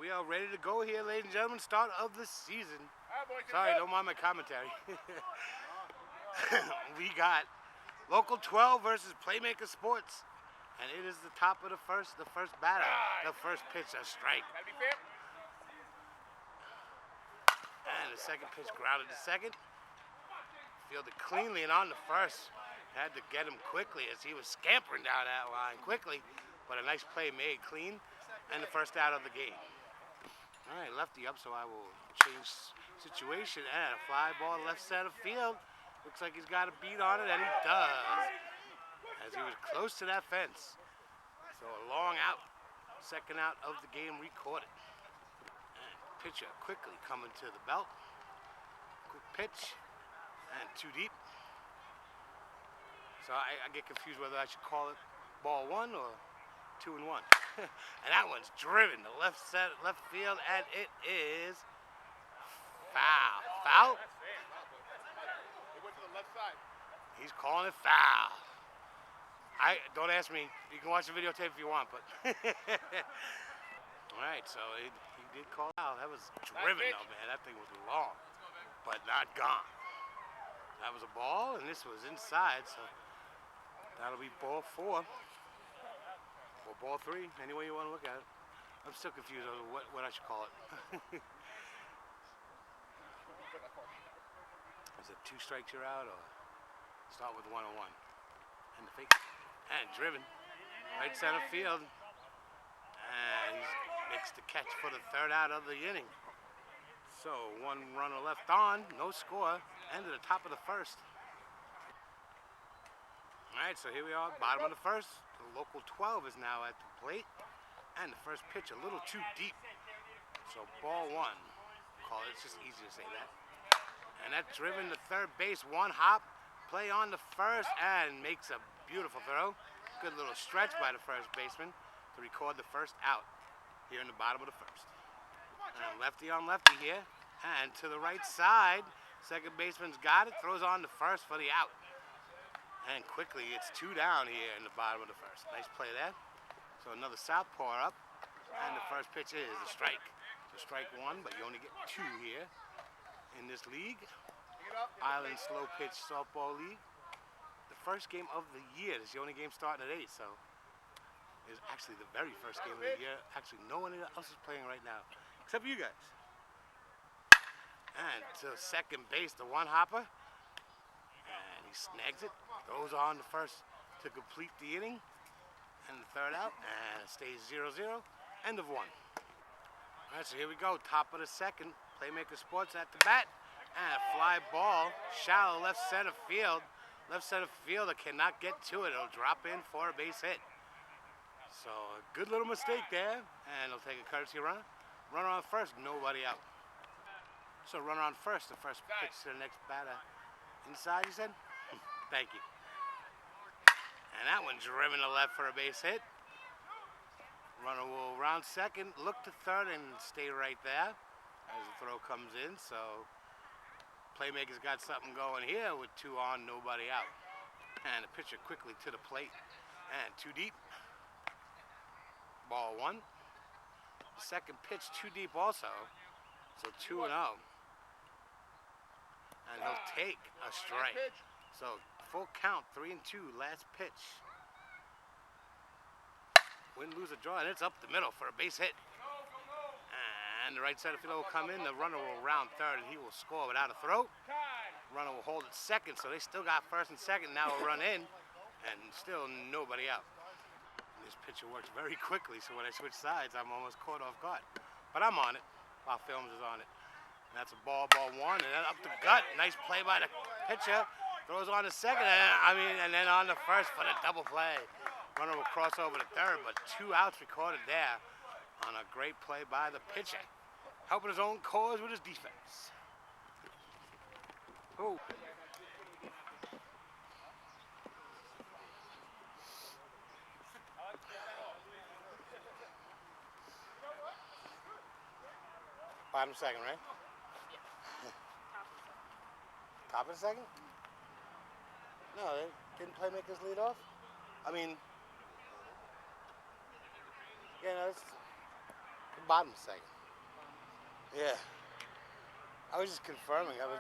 We are ready to go here, ladies and gentlemen. Start of the season. Sorry, don't mind my commentary. We got Local 12 versus Playmakers Sports. And it is the top of the first batter. The first pitch, a strike. And the second pitch grounded to second. Fielded cleanly and on the first. Had to get him quickly as he was scampering down that line quickly. But a nice play made clean. And the first out of the game. All right, lefty up, so I will change situation. And a fly ball left center field. Looks like he's got a beat on it, and he does. As he was close to that fence. So a long out. Second out of the game recorded. And pitcher quickly coming to the belt. Quick pitch. And too deep. So I get confused whether I should call it ball one or 2-1. And that one's driven to left field, and it is foul. Foul? It went to the left side. He's calling it foul. Don't ask me. You can watch the videotape if you want, but all right. So he did call out. That was driven though, man. That thing was long, but not gone. That was a ball, and this was inside. So that'll be ball 4. Or ball 3, any way you want to look at it. I'm still confused over what I should call it. Is it 2 strikes you're out, or start with 1-1? And the fake. And driven. Right center field. And he makes the catch for the third out of the inning. So 1 runner left on, no score. End of the top of the first. All right, so here we are, bottom of the first. The Local 12 is now at the plate. And the first pitch a little too deep. So ball 1. Call it, it's just easy to say that. And that's driven to third base, 1 hop. Play on the first and makes a beautiful throw. Good little stretch by the first baseman to record the first out here in the bottom of the first. And lefty on lefty here. And to the right side, second baseman's got it, throws on the first for the out. And quickly, it's 2 down here in the bottom of the first. Nice play there. So another southpaw up. And the first pitch is a strike. So strike 1, but you only get 2 here in this league. Island Slowpitch Softball League. The first game of the year. This is the only game starting at 8, so it's actually the very first game of the year. Actually, no one else is playing right now, except for you guys. And to second base, the 1 hopper. And he snags it. Goes on to first to complete the inning. And the third out. And it stays 0-0. End of 1. All right, so here we go. Top of the second. Playmaker Sports at the bat. And a fly ball. Shallow left center field. Left center fielder cannot get to it. It'll drop in for a base hit. So a good little mistake there. And it'll take a courtesy run. Runner on first. Nobody out. So runner on first. The first pitch to the next batter. Inside, you said? Thank you. And that one driven to left for a base hit. Runner will round second, look to third, and stay right there as the throw comes in. So Playmakers got something going here with 2 on, nobody out. And the pitcher quickly to the plate. And too deep. Ball 1. Second pitch too deep also. So 2-0. And he'll take a strike. So full count, 3-2, last pitch. Win, lose, or draw, and it's up the middle for a base hit. And the right center fielder will come in. The runner will round third, and he will score without a throw. Runner will hold at second, so they still got first and second. Now will run in, and still nobody out. And this pitcher works very quickly, so when I switch sides, I'm almost caught off guard. But I'm on it while Films is on it. And that's a ball 1, and then up the gut. Nice play by the pitcher. Throws on the second, and then on the first for the double play. Runner will cross over to third, but 2 outs recorded there on a great play by the pitcher. Helping his own cause with his defense. Oh. Bottom of the second, right? Top of the second? No, didn't Playmakers lead off? I mean, yeah, no, bottom second. Yeah. I was just confirming. I was.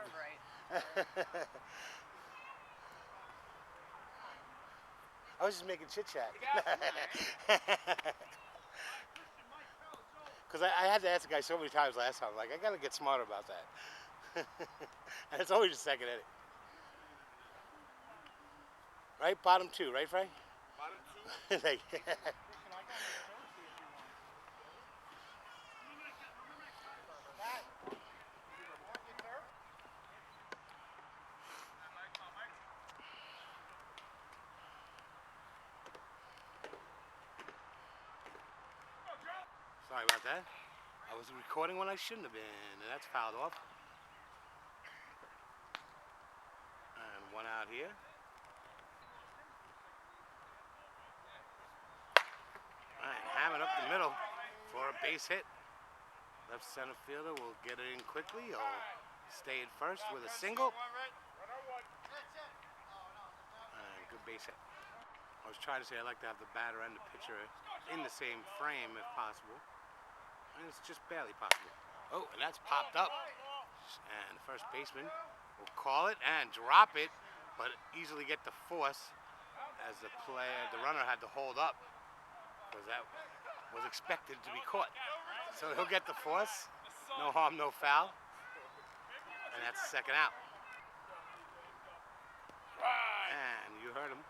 I was just making chit chat. Because I had to ask the guy so many times last time. Like, I got to get smarter about that. And it's always the second inning. Right? Bottom two, right, Frank? Bottom two. Like, sorry about that. I was recording when I shouldn't have been, and that's fouled off. And one out here. All right, Hammond up the middle for a base hit. Left center fielder will get it in quickly. He'll stay at first with a single. And good base hit. I was trying to say I'd like to have the batter and the pitcher in the same frame if possible. And it's just barely possible. Oh, and that's popped up. And the first baseman will call it and drop it, but easily get the force as the runner had to hold up, because that was expected to be caught. So he'll get the force. No harm, no foul. And that's the second out. And you heard him.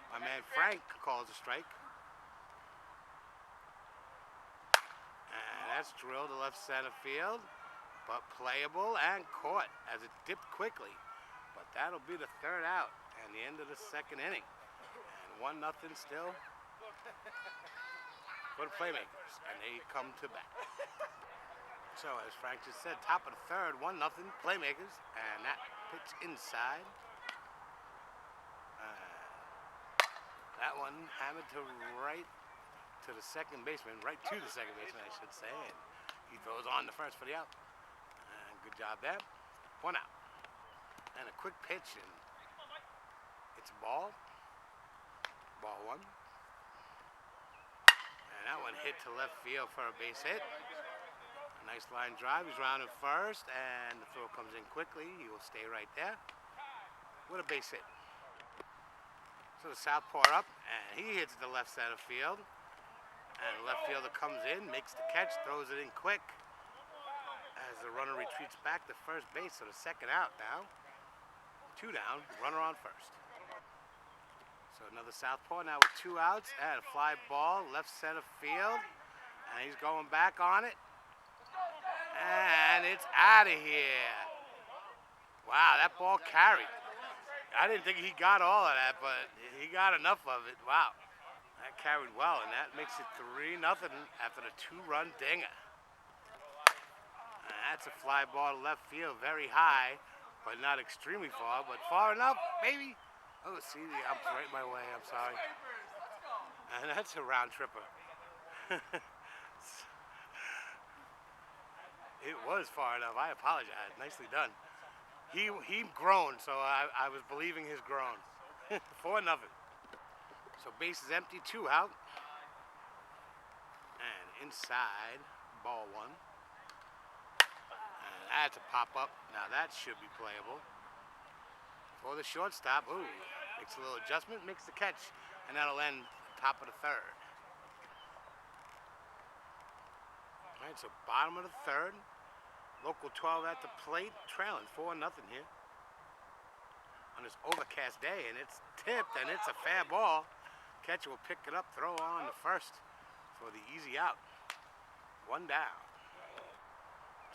My man Frank calls a strike. And that's drilled to left center field, but playable and caught as it dipped quickly. But that'll be the third out and the end of the second inning. And 1-0 still for the Playmakers, and they come to bat. So as Frank just said, top of the third, 1-0 Playmakers, and that pitch inside. That one hammered to right to the second baseman, right to the second baseman, I should say, and he throws on the first for the out. And good job there. 1 out. And a quick pitch, and it's a ball. Ball one. And that one hit to left field for a base hit. A nice line drive. He's rounding first, and the throw comes in quickly. He will stay right there with a base hit. So the southpaw up, and he hits the left center field. And the left fielder comes in, makes the catch, throws it in quick as the runner retreats back to first base. So the second out now. 2 down, runner on first. So another southpaw now with 2 outs, and a fly ball, left center field. And he's going back on it. And it's out of here. Wow, that ball carried. I didn't think he got all of that, but he got enough of it. Wow. That carried well, and that makes it 3-0 after the 2-run dinger. And that's a fly ball to left field, very high, but not extremely far, but far enough, maybe. Oh, see, the ump's right my way. I'm sorry. And that's a round tripper. It was far enough. I apologize. Nicely done. He groaned, so I was believing his groan. 4-0. So base is empty, 2 out. And inside, ball 1. And that's a pop-up. Now that should be playable. For the shortstop, ooh, makes a little adjustment, makes the catch. And that'll end top of the third. All right, so bottom of the third. Local 12 at the plate, trailing 4-0 here. On this overcast day, and it's tipped, and it's a fair ball. Catcher will pick it up, throw on the first for the easy out. 1 down.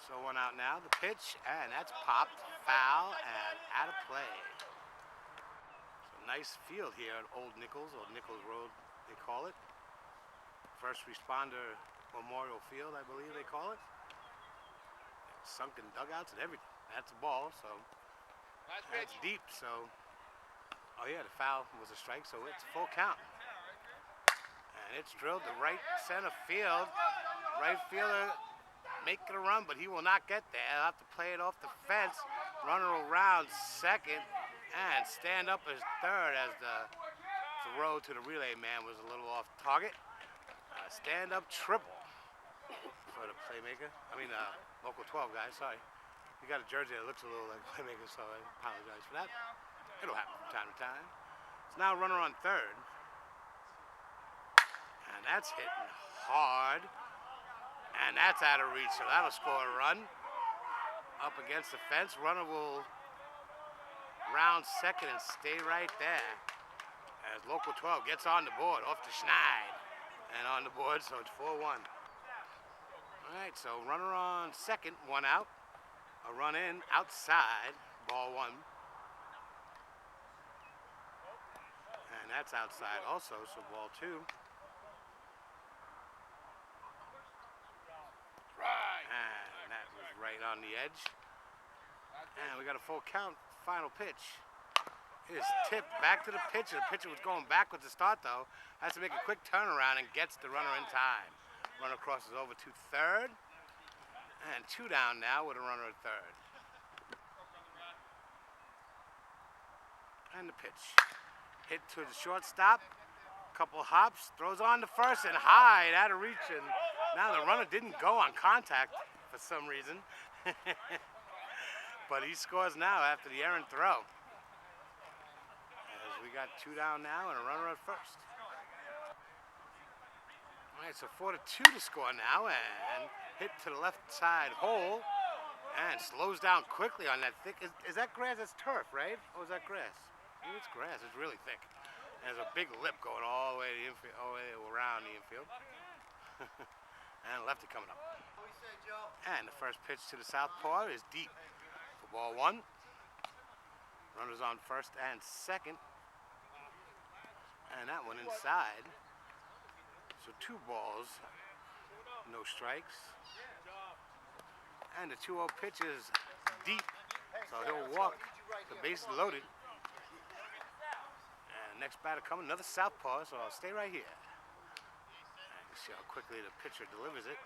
So 1 out now, the pitch, and that's popped, foul, and out of play. So nice field here at Old Nichols, or Nichols Road, they call it. First Responder Memorial Field, I believe they call it. Sunken dugouts and everything. That's a ball, so that's deep. So, oh yeah, the foul was a strike, so it's full count. And it's drilled to right center field. Right fielder making a run, but he will not get there. He'll have to play it off the fence. Runner around second and stand up as third as the throw to the relay man was a little off target. Stand up triple for for the Playmaker. I mean, local 12 guys, sorry. You got a jersey that looks a little like Playmaker, so I apologize for that. It'll happen from time to time. It's now runner on third. And that's hitting hard. And that's out of reach, so that'll score a run. Up against the fence. Runner will round second and stay right there. As local 12 gets on the board, off to Schneid. And on the board, so it's 4-1. All right, so runner on second, one out. A run in, outside, ball one. And that's outside also, so ball two. And that was right on the edge. And we got a full count, final pitch. It is tipped back to the pitcher. The pitcher was going backwards to start though. Has to make a quick turnaround and gets the runner in time. Runner crosses over to third. And two down now with a runner at third. And the pitch. Hit to the shortstop. Couple hops. Throws on to first and high. Out of reach. And now the runner didn't go on contact for some reason. But he scores now after the errant throw. As we got two down now and a runner at first. All right, so 4-2 to score now, and hit to the left side hole, and slows down quickly on that thick. Is that grass? That's turf, right? Or is that grass? Maybe it's grass. It's really thick. And there's a big lip going all the way to the infield, all the way around the infield. And lefty coming up. And the first pitch to the southpaw is deep for ball one. Runners on first and second. And that one inside. So 2 balls, no strikes. And the 2-0 pitch is deep, so he'll walk. The base is loaded. And next batter coming, another southpaw, so I'll stay right here. And you see how quickly the pitcher delivers it.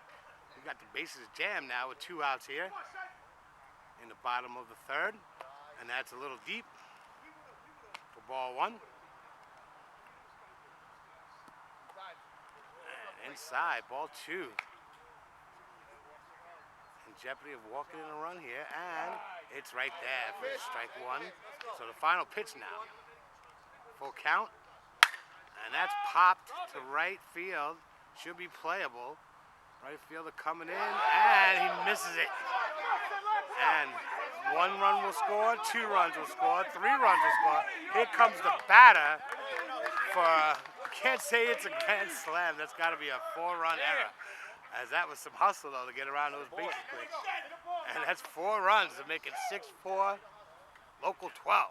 We got the bases jammed now with 2 outs here in the bottom of the third. And that's a little deep for ball one. Inside, ball two. In jeopardy of walking in a run here, and it's right there for strike one. So the final pitch now. Full count. And that's popped to right field. Should be playable. Right fielder coming in, and he misses it. And 1 run will score, 2 runs will score, 3 runs will score. Here comes the batter for... Can't say it's a grand slam. That's got to be a 4-run error. As that was some hustle, though, to get around those bases quick. And that's 4 runs to make it 6-4, local 12.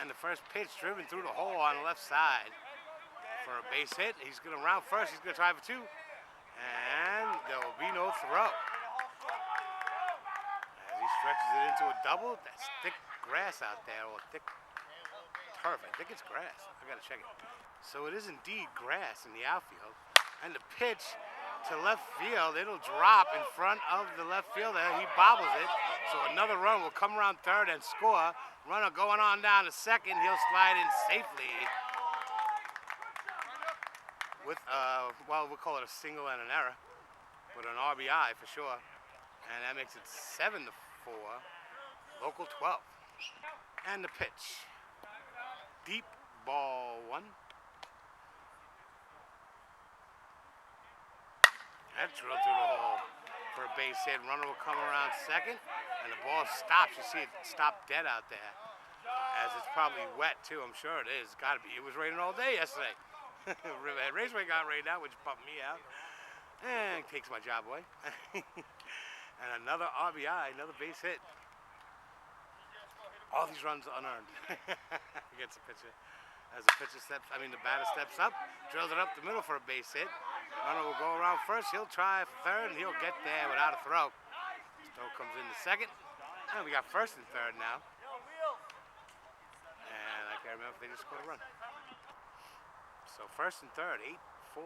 And the first pitch driven through the hole on the left side for a base hit. He's going to round first. He's going to try for 2. And there will be no throw. As he stretches it into a double. That's thick grass out there, or thick turf. I think it's grass. I gotta check it. So it is indeed grass in the outfield. And the pitch to left field, it'll drop in front of the left fielder. He bobbles it. So another run will come around third and score. Runner going on down to second. He'll slide in safely with, well, we'll call it a single and an error, with an RBI for sure. And that makes it 7-4, local 12. And the pitch. Deep, ball one. That drilled through the hole for a base hit. Runner will come around second, and the ball stops. You see it stop dead out there, as it's probably wet too. I'm sure it is. It's got to be. It was raining all day yesterday. Raceway got rained out, which pumped me out. And takes my job away. And another RBI, another base hit. All these runs unearned against the pitcher. As the pitcher steps, the batter steps up, drills it up the middle for a base hit. Runner will go around first. He'll try for third, and he'll get there without a throw. Throw comes in the second. And we got first and third now. And I can't remember if they just scored a run. So first and third, 8-4.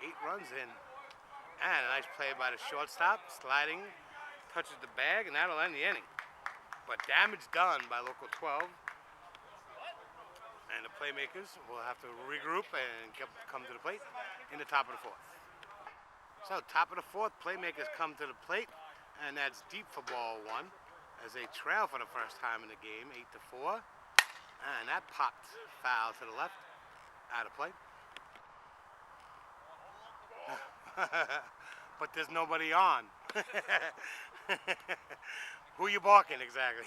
8 runs in. And a nice play by the shortstop. Sliding, touches the bag, and that'll end the inning. But damage done by local 12. And the Playmakers will have to regroup and come to the plate in the top of the fourth. So top of the fourth, Playmakers come to the plate, and that's deep for ball one as they trail for the first time in the game, 8-4. And that popped foul to the left, out of play. But there's nobody on. Who you barking exactly?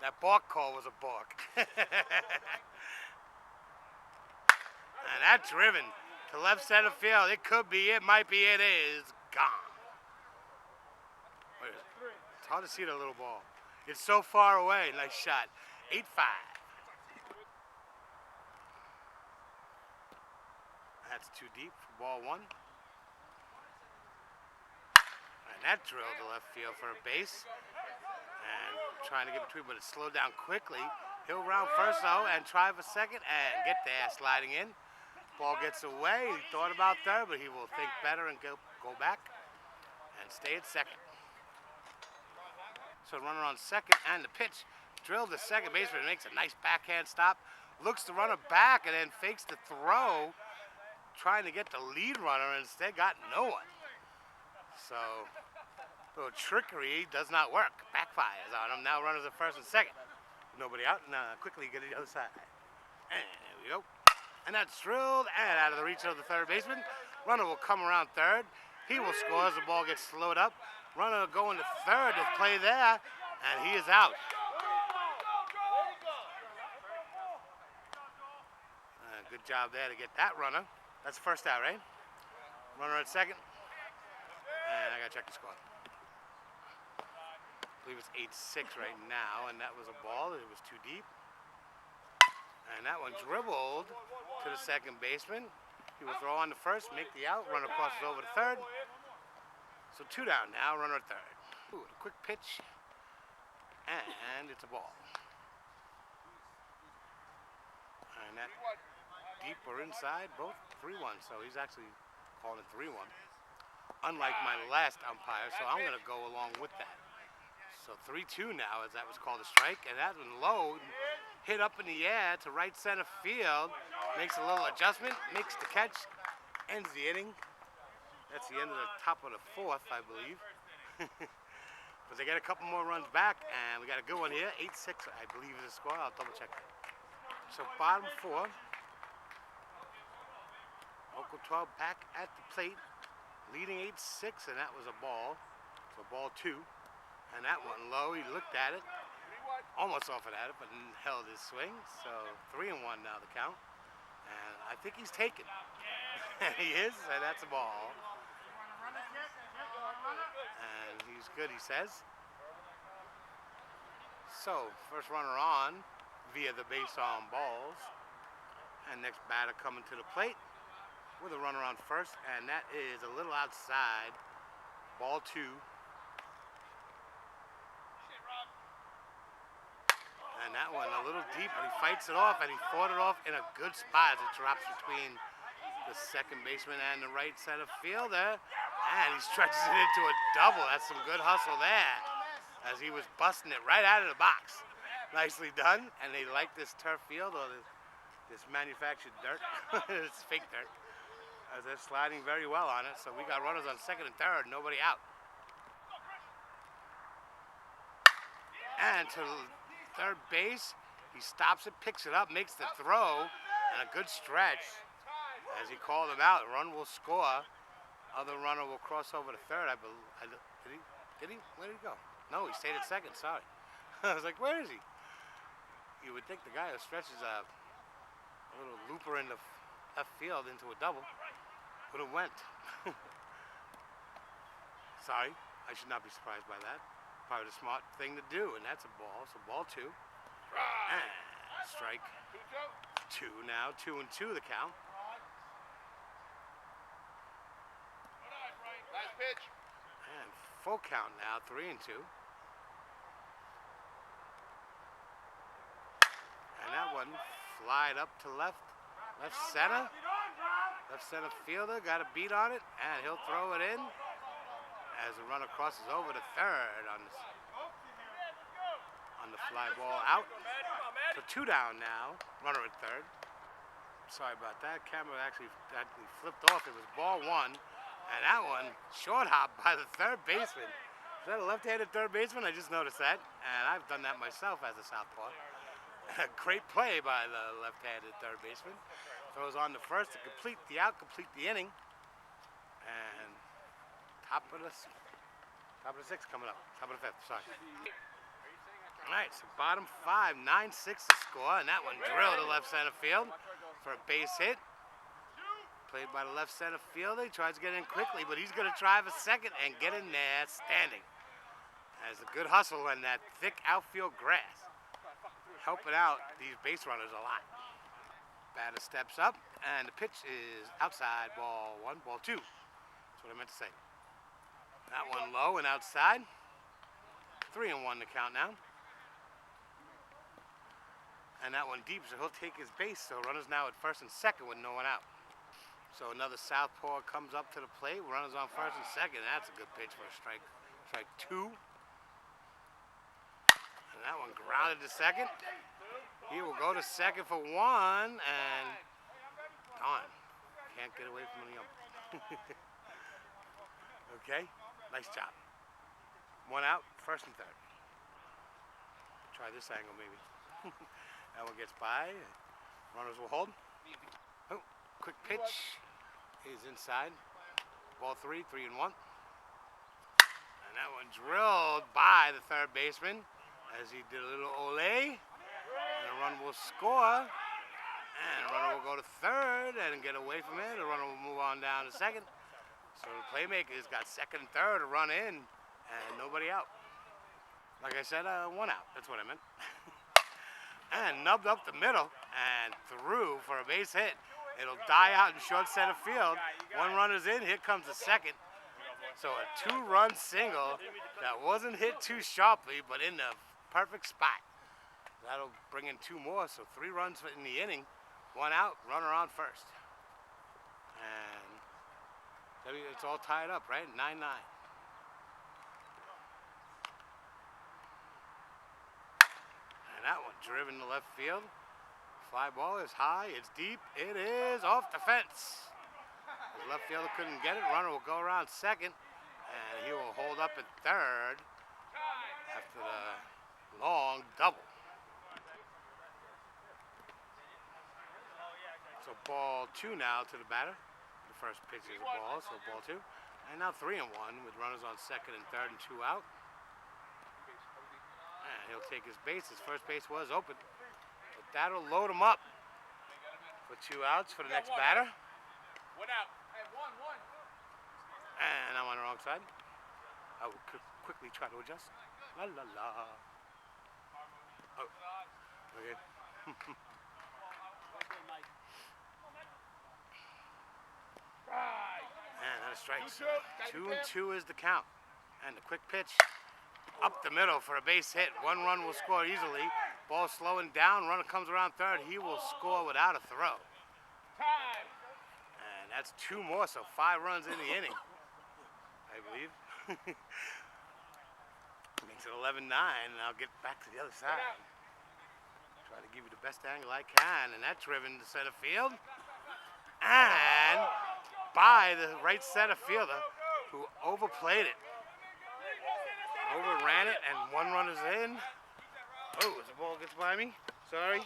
That bark call was a bark. And that driven to left center field. It could be, it might be, it is gone. It's hard to see the little ball. It's so far away. Nice shot. 8-5. That's too deep for ball one. And that drilled to left field for a base. And trying to get between, but it slowed down quickly. He'll round first though and try for second and get there sliding in. Ball gets away. He thought about third, but he will think better and go back and stay at second. So runner on second and the pitch. Drilled the second baseman, makes a nice backhand stop. Looks the runner back and then fakes the throw, trying to get the lead runner, and instead got no one. So a little trickery does not work. Backfires on him. Now runners at first and second. Nobody out. Now quickly get to the other side. And there we go. And that's drilled and out of the reach of the third baseman. Runner will come around third. He will score as the ball gets slowed up. Runner will go into third to play there, and he is out. Good job there to get that runner. That's the first out, right? Runner at second. And I gotta check the score. I believe it's 8-6 right now, and that was a ball. It was too deep. And that one dribbled to the second baseman. He will throw on the first, make the out. Runner crosses over to third. So 2 down now, runner at third. Ooh, a quick pitch. And it's a ball. And that deep or inside, both 3-1. So he's actually calling it 3-1. Unlike my last umpire, so I'm going to go along with that. So 3-2 now, as that was called a strike. And that one low, hit up in the air to right center field. Makes a little adjustment, makes the catch, ends the inning. That's the end of the top of the fourth, I believe. But they get a couple more runs back, and we got a good one here. 8-6, I believe is the score. I'll double check that. So bottom four. Local 12 back at the plate, leading 8-6, and that was a ball. So ball 2. And that one low, he looked at it, almost offered at it, but held his swing. So 3-1 now the count. And I think he's taken. He is, and that's a ball. And he's good, he says. So first runner on via the base on balls. And next batter coming to the plate with a runner on first, and that is a little outside. Ball 2. And that one a little deep, but he fights it off, and he fought it off in a good spot as it drops between the second baseman and the right center fielder. And he stretches it into a double. That's some good hustle there, as he was busting it right out of the box. Nicely done. And they like this turf field, or this manufactured dirt. It's fake dirt, as they're sliding very well on it. So we got runners on second and third, nobody out. And to third base, he stops it, picks it up, makes the throw, and a good stretch as he called him out. Run will score. Other runner will cross over to third. I believe. Did he? Where did he go? No, he stayed at second. Sorry. I was like, where is he? You would think the guy who stretches a little looper in the left field into a double would have went. Sorry, I should not be surprised by that. Probably the smart thing to do, and that's a ball. So ball 2. And strike 2 now. 2-2 the count. Nice pitch. And full count now. 3-2. And that one flied up to left center. Left center fielder got a beat on it, and he'll throw it in as the runner crosses over to third on the fly ball out. So 2 down now. Runner at third. Sorry about that. Camera actually flipped off. It was ball 1. And that one, short hop by the third baseman. Is that a left-handed third baseman? I just noticed that. And I've done that myself as a southpaw. A great play by the left-handed third baseman. Throws on the first to complete the out, complete the inning. And top of the 6th coming up. Top of the 5th, sorry. All right, so bottom 5, 9-6 to score. And that one drilled to left center field for a base hit. Played by the left center fielder. He tries to get in quickly, but he's going to drive a second and get in there standing. Has a good hustle in that thick outfield grass. Helping out these base runners a lot. Batter steps up, and the pitch is outside, ball 1, ball 2. That's what I meant to say. That one low and outside. 3-1 to count now. And that one deep, so he'll take his base. So runners now at first and second with no one out. So another southpaw comes up to the plate. Runners on first and second. That's a good pitch for a strike. Strike 2. And that one grounded to second. He will go to second for 1. And darn, can't get away from the ump. Okay, nice job. 1 out, first and third. Try this angle maybe. That one gets by. Runners will hold. Oh. Quick pitch is inside. Ball 3, 3-1. And that one drilled by the third baseman as he did a little ole. And the run will score. And the runner will go to third and get away from it. The runner will move on down to second. So the Playmakers got second and third to run in and nobody out. Like I said, 1 out. That's what I meant. And nubbed up the middle and threw for a base hit. It'll die out in short center field. 1 runner's in, here comes the second. So a 2-run single that wasn't hit too sharply, but in the perfect spot. That'll bring in 2 more, so 3 runs in the inning. 1 out, runner on first. And it's all tied up, right? 9-9. And that one driven to left field. Fly ball is high, it's deep, it is off the fence. The left fielder couldn't get it. Runner will go around second, and he will hold up at third after the long double. So ball 2 now to the batter. The first pitch is a ball, so ball 2. And now 3-1 with runners on second and third and 2 out. And he'll take his base. His first base was open. That'll load him up for 2 outs for the next batter. 1 out. Hey, 1. And I'm on the wrong side. I will quickly try to adjust. La la la. Oh, okay. And that is strikes. 2-2 is the count. And the quick pitch up the middle for a base hit. 1 run will score easily. Ball slowing down, runner comes around third. He will score without a throw. And that's 2 more, so 5 runs in the inning, I believe. Makes it 11-9, and I'll get back to the other side. Try to give you the best angle I can, and that's driven to center field. And by the right center fielder, who overplayed it. Overran it, and 1 runner's in. Oh, the ball gets by me. Sorry.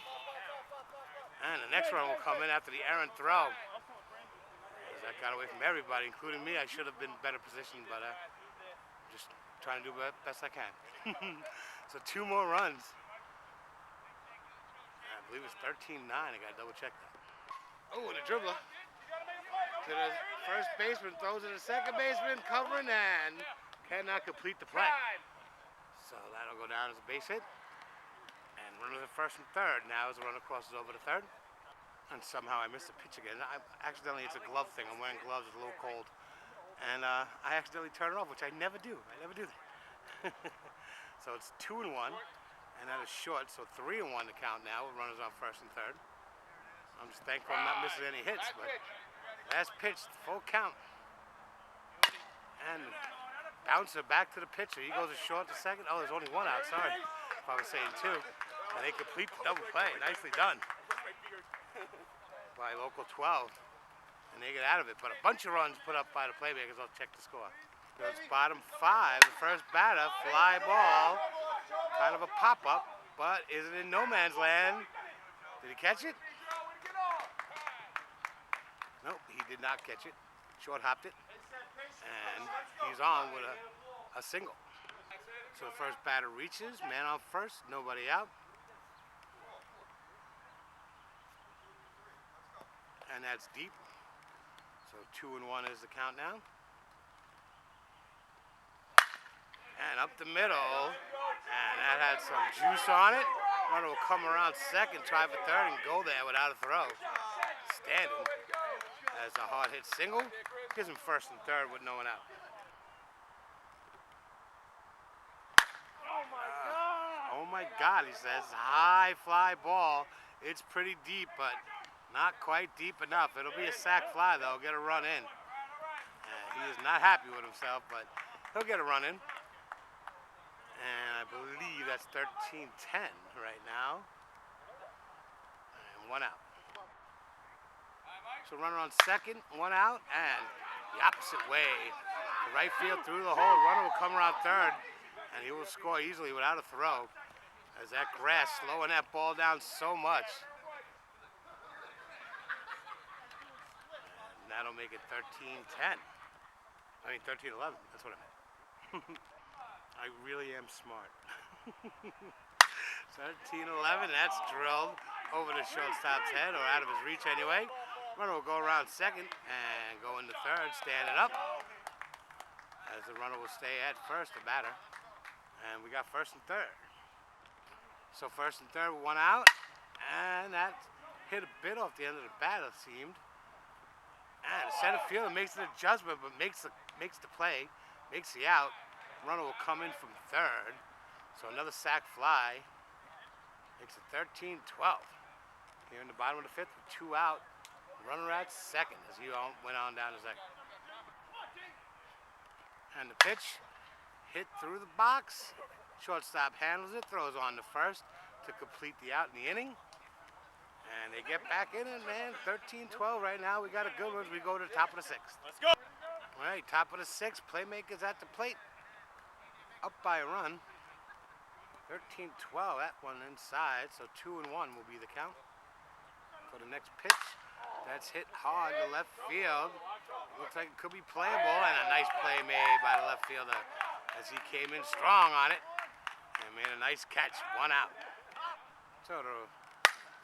And the next run will come in after the errant throw. As I got away from everybody, including me. I should have been better positioned, but just trying to do the best I can. So 2 more runs. I believe it's 13-9. I got to double check that. Oh, and a dribbler to the first baseman, throws it to the second baseman, covering and cannot complete the play. So that'll go down as a base hit. And runners at first and third. Now as the runner crosses over to third. And somehow I missed a pitch again. Accidentally, it's a glove thing. I'm wearing gloves, it's a little cold. And I accidentally turn it off, which I never do. I never do that. So it's 2-1. And that is short, so 3-1 to count now with runners on first and third. I'm just thankful I'm not missing any hits, but last pitch, full count. And bouncer back to the pitcher. He goes to short to second. Oh, there's only 1 out, sorry. I was saying too. And they complete the double play. Nicely done by local 12. And they get out of it. But a bunch of runs put up by the Playmakers. I'll check the score. So it's bottom 5. The first batter, fly ball. Kind of a pop-up, but is it in no man's land? Did he catch it? Nope, he did not catch it. Short hopped it. And he's on with a single. So the first batter reaches, man on first, nobody out. And that's deep. So 2-1 is the count now. And up the middle, and that had some juice on it. Runner will come around second, try for third, and go there without a throw. Standing as a hard hit single. Gives him first and third with no one out. Oh my God, he says. High fly ball. It's pretty deep, but not quite deep enough. It'll be a sac fly, though. Get a run in. He is not happy with himself, but he'll get a run in. And I believe that's 13-10 right now. And one out. So runner on second, one out, and the opposite way. The right field through the hole. Runner will come around third, and he will score easily without a throw. As that grass slowing that ball down so much. And that'll make it 13-10. I mean 13-11, that's what I meant. I really am smart. 13-11, that's drilled over the shortstop's head, or out of his reach anyway. Runner will go around second and go into third, standing up. As the runner will stay at first, the batter. And we got first and third. So first and third, one out. And that hit a bit off the end of the bat, it seemed. And the center fielder makes an adjustment, but makes the play, makes the out. Runner will come in from third. So another sac fly. Makes it 13-12. Here in the bottom of the fifth with two out. Runner at second as he went on down to second. And the pitch hit through the box. Shortstop handles it, throws on to first to complete the out in the inning. And they get back in it, man. 13-12 right now. We got a good one as we go to the top of the sixth. Let's go. All right, top of the sixth. Playmakers at the plate. Up by a run. 13-12, that one inside. So 2-1 will be the count. For the next pitch. That's hit hard to left field. Looks like it could be playable, and a nice play made by the left fielder as he came in strong on it and made a nice catch. One out. So the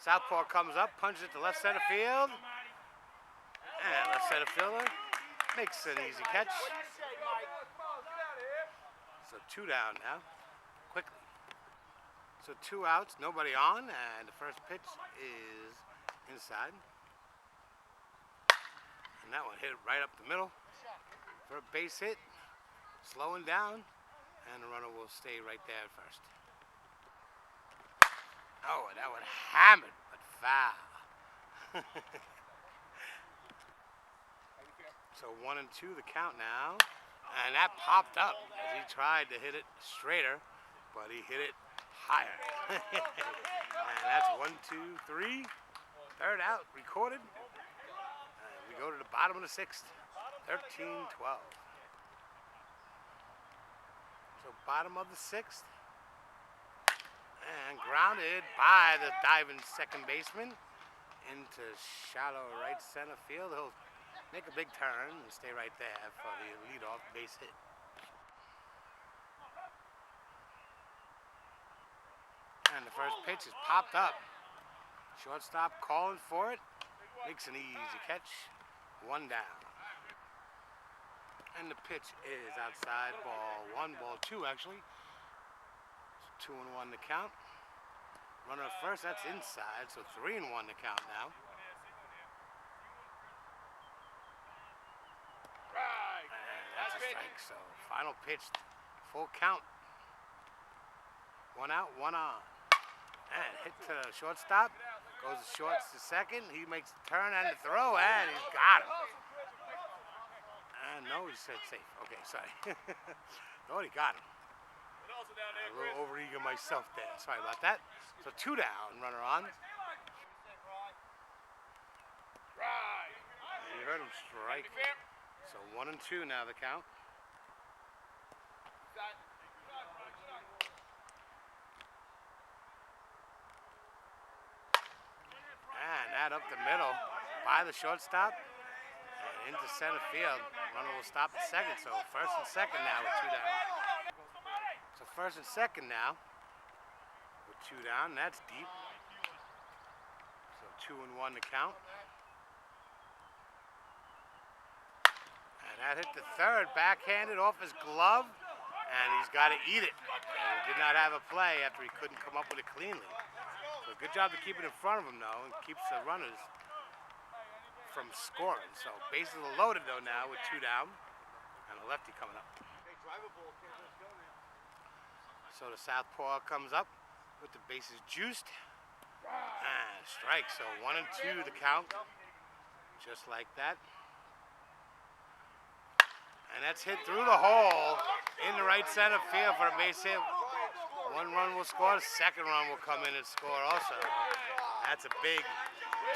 southpaw comes up, punches it to left center field, and left center fielder makes an easy catch. So two down now, quickly. So two outs, nobody on, and the first pitch is inside. And that one hit right up the middle for a base hit, slowing down, and the runner will stay right there at first. Oh, and that one hammered, but foul. So 1-2 the count now, and that popped up as he tried to hit it straighter, but he hit it higher. And that's 1-2-3, third out recorded. We go to the bottom of the sixth, 13-12. So bottom of the sixth, and grounded by the diving second baseman into shallow right center field. He'll make a big turn and stay right there for the leadoff base hit. And the first pitch is popped up. Shortstop calling for it, makes an easy catch. One down. And the pitch is outside, ball one, ball two actually. So 2-1 the count. Runner at first, that's inside, so 3-1 the count now. And that's a strike, so final pitch, full count. One out, one on. And hit to the shortstop. Goes to shorts to second. He makes the turn and the throw, and he's got him. And no, he said safe. Okay, sorry. Thought he got him. And also down there, A Chris. little overeager myself there. Sorry about that. So 2 down, runner on. Right. And you heard him strike. So 1 and 2 now the count. And that up the middle by the shortstop and into center field. Runner will stop at second. So first and second now with 2 down. So first and second now with 2 down. That's deep. So 2 and 1 to count. And that hit the third, backhanded off his glove, and he's got to eat it. And he did not have a play after he couldn't come up with it cleanly. So good job to keep it in front of him, though, and keeps the runners from scoring. So bases are loaded, though, now with 2 down, and a lefty coming up. So the southpaw comes up with the bases juiced, and strike. So 1 and 2 the count, just like that. And that's hit through the hole in the right center field for a base hit. 1 run will score, the second run will come in and score also. That's a big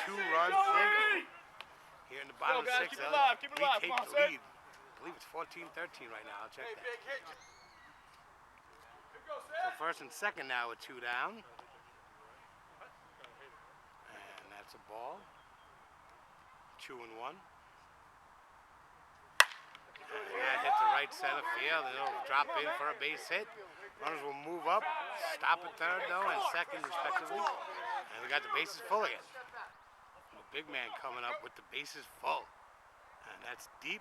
2-run thing here in the bottom of the 6th. Keep it alive, keep it alive. Retake the lead. I believe it's 14-13 right now. I'll check that. So first and second now with 2 down. And that's a ball. 2 and 1. And that hit the right center field, and it'll drop in for a base hit. Runners will move up, stop at third though, and second respectively. And we got the bases full again. The big man coming up with the bases full. And that's deep.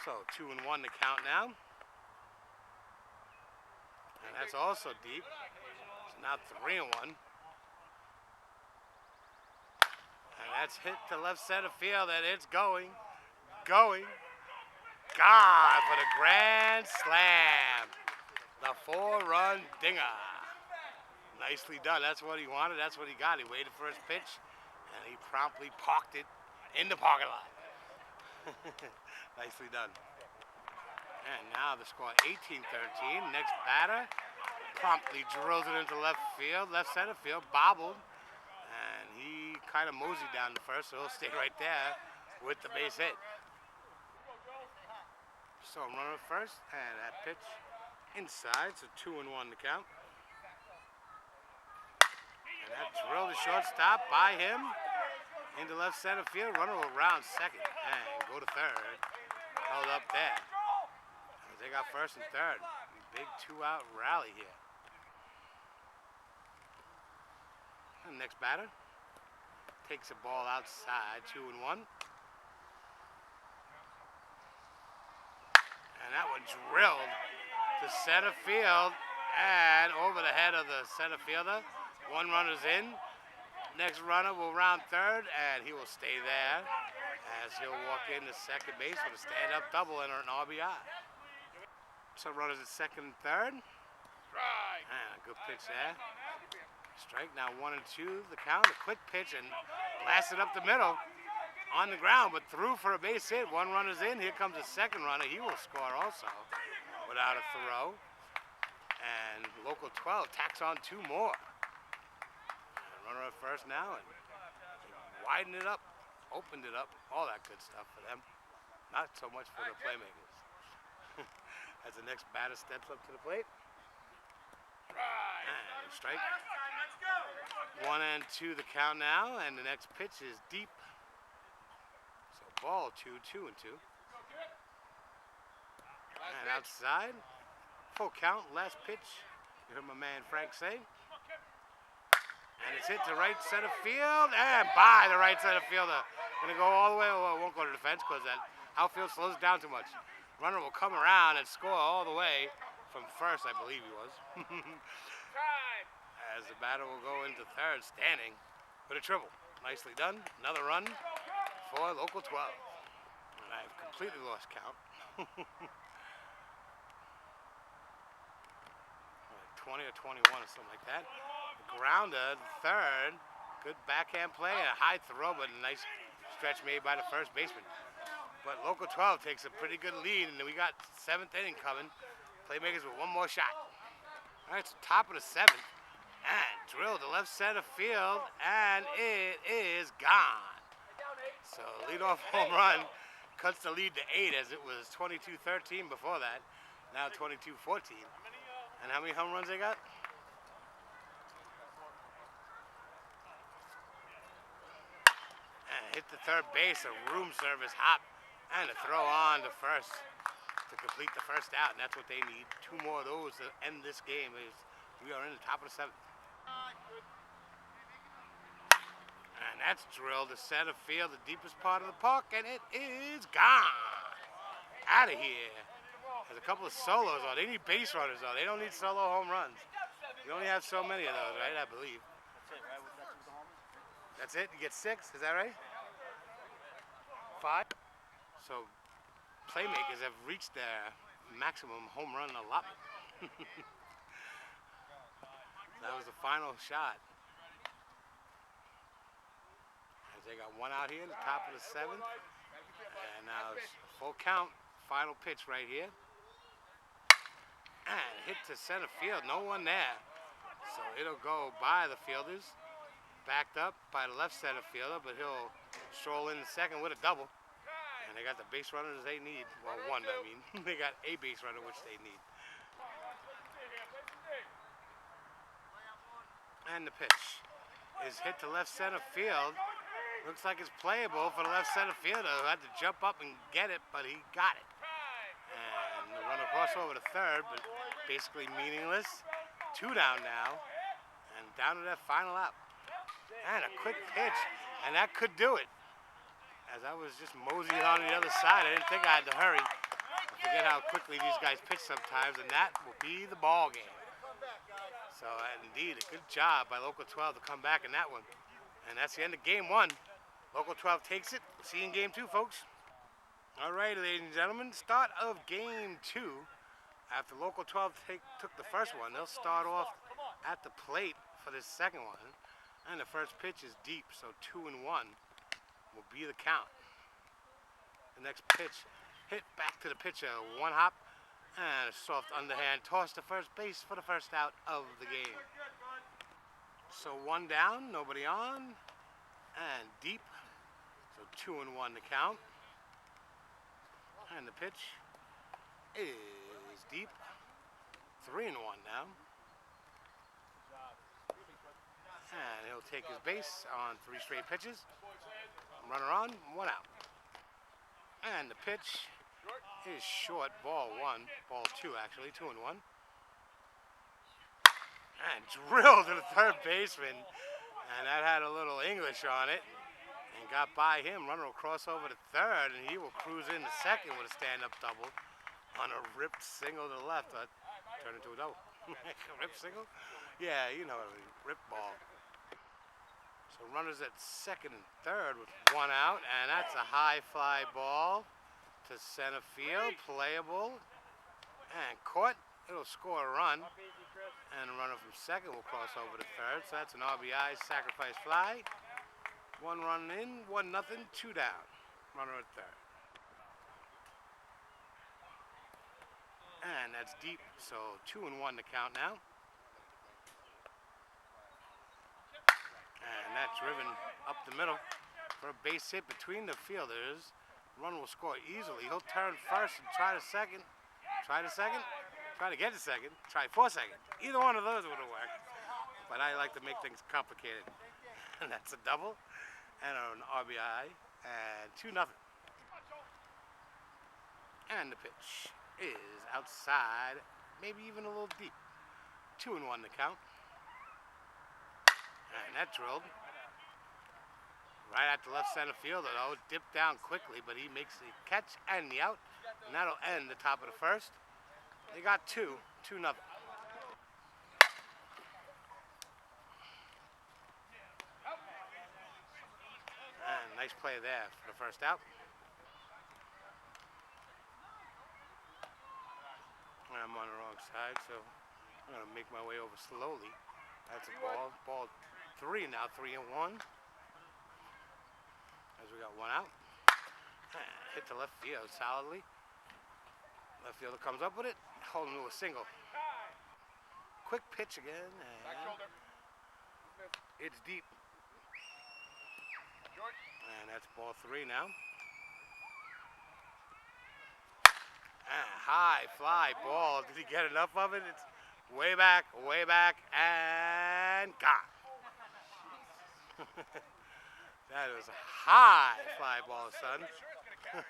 So 2 and 1 to count now. And that's also deep. So now 3 and 1. And that's hit to left center field, and it's going. God for the grand slam. The 4-run dinger. Nicely done. That's what he wanted. That's what he got. He waited for his pitch, and he promptly parked it in the parking lot. Nicely done. And now the score 18-13. Next batter promptly drills it into left center field, bobbled, and he kind of moseyed down to first, so he'll stay right there with the base hit. So I'm running first, and that pitch inside, so 2 and 1 to count. And that drill to shortstop by him into left center field. Runner will round second and go to third. Held up there. As they got first and third. Big 2-out rally here. And next batter takes a ball outside, 2 and 1. And that one drilled to center field and over the head of the center fielder. 1 runner's in. Next runner will round third, and he will stay there as he'll walk into second base with a stand-up double and an RBI. So runners at second and third. And a good pitch there. Strike now 1 and 2. The count, a quick pitch, and blasted up the middle. On the ground, but through for a base hit. 1 runner's in. Here comes the second runner. He will score also without a throw. And local 12 tacks on 2 more. And runner at first now, and widened it up, opened it up, all that good stuff for them. Not so much for the Playmakers. As the next batter steps up to the plate. And strike. 1 and 2 the count now, and the next pitch is deep. Ball 2 and 2. And outside, full count, last pitch. You heard my man Frank say. And it's hit to right center field and by the right center fielder. Gonna go all the way, well, it won't go to defense because that outfield slows it down too much. Runner will come around and score all the way from first, I believe he was. As the batter will go into third, standing with a triple. Nicely done. Another run for local 12. And I've completely lost count. 20 or 21 or something like that. Grounder, third. Good backhand play, a high throw, but a nice stretch made by the first baseman. But local 12 takes a pretty good lead, and we got 7th inning coming. Playmakers with 1 more shot. All right, so top of the seventh. And drilled to left center field, and it is gone. So leadoff home run cuts the lead to 8, as it was 22-13 before that. Now 22-14. And how many home runs they got? And hit the third base, a room service hop, and a throw on to first to complete the first out. And that's what they need. 2 more of those to end this game. We are in the top of the seventh. And that's drilled to center field, the deepest part of the park, and it is gone. Out of here. There's a couple of solos on. They need base runners though. They don't need solo home runs. You only have so many of those, right? I believe. That's it? You get 6? Is that right? 5? So Playmakers have reached their maximum home run allotment. That was the final shot. As they got 1 out here in the top of the 7th. And now it's full count. Final pitch right here. And hit to center field. No one there. So it'll go by the fielders. Backed up by the left center fielder, but he'll stroll in the second with a double. And they got the base runners they need. Well, 1, I mean. They got a base runner, which they need. And the pitch is hit to left center field. Looks like it's playable for the left center fielder who had to jump up and get it, but he got it. And the runner cross over to third, but basically meaningless. 2 down now, and down to that final out. And a quick pitch, and that could do it. As I was just moseying on the other side, I didn't think I had to hurry. I forget how quickly these guys pitch sometimes, and that will be the ball game. So, indeed, a good job by Local 12 to come back in that one. And that's the end of game 1. Local 12 takes it. We'll see you in game 2, folks. All right, ladies and gentlemen, start of game 2. After Local 12 took the first one, they'll start off at the plate for this second one. And the first pitch is deep, so 2-1 will be the count. The next pitch hit back to the pitcher, 1 hop, and a soft underhand toss to first base for the first out of the game. So 1 down, nobody on, and deep, so 2-1 to count. And the pitch is deep, 3-1 now. And he'll take his base on 3 straight pitches. Runner on, 1 out. And the pitch is short, ball 1, ball 2 actually, 2-1. And drilled to the third baseman. And that had a little English on it. And got by him. Runner will cross over to third, and he will cruise into second with a stand-up double on a ripped single to the left. That turned into a double. Ripped single? Yeah, you know what I mean. Ripped ball. So runners at second and third with 1 out, and that's a high fly ball to center field, playable, and caught. It'll score a run, and a runner from second will cross over to third. So that's an RBI sacrifice fly. 1 run in, 1-0, 2 down. Runner at third. And that's deep, so 2-1 to count now. And that's driven up the middle for a base hit between the fielders. Run will score easily. He'll turn first and try to second. Try to second. Try to get to second. Try for second. Either one of those would have worked. But I like to make things complicated. And that's a double and an RBI. And 2-0. And the pitch is outside, maybe even a little deep. 2-1 to count. And that drilled right at the left center fielder, though. Dipped down quickly, but he makes the catch and the out. And that'll end the top of the first. They got 2-0. And nice play there for the first out. I'm on the wrong side, so I'm going to make my way over slowly. That's a ball. Ball 3 now, 3-1. As we got 1 out. Hit to left field solidly. Left fielder comes up with it, holding to a single. quick pitch again, Back and shoulder. it's deep. Short. And that's ball 3 now. And high fly ball. Did he get enough of it? It's way back, and gone. That was a high fly ball, son.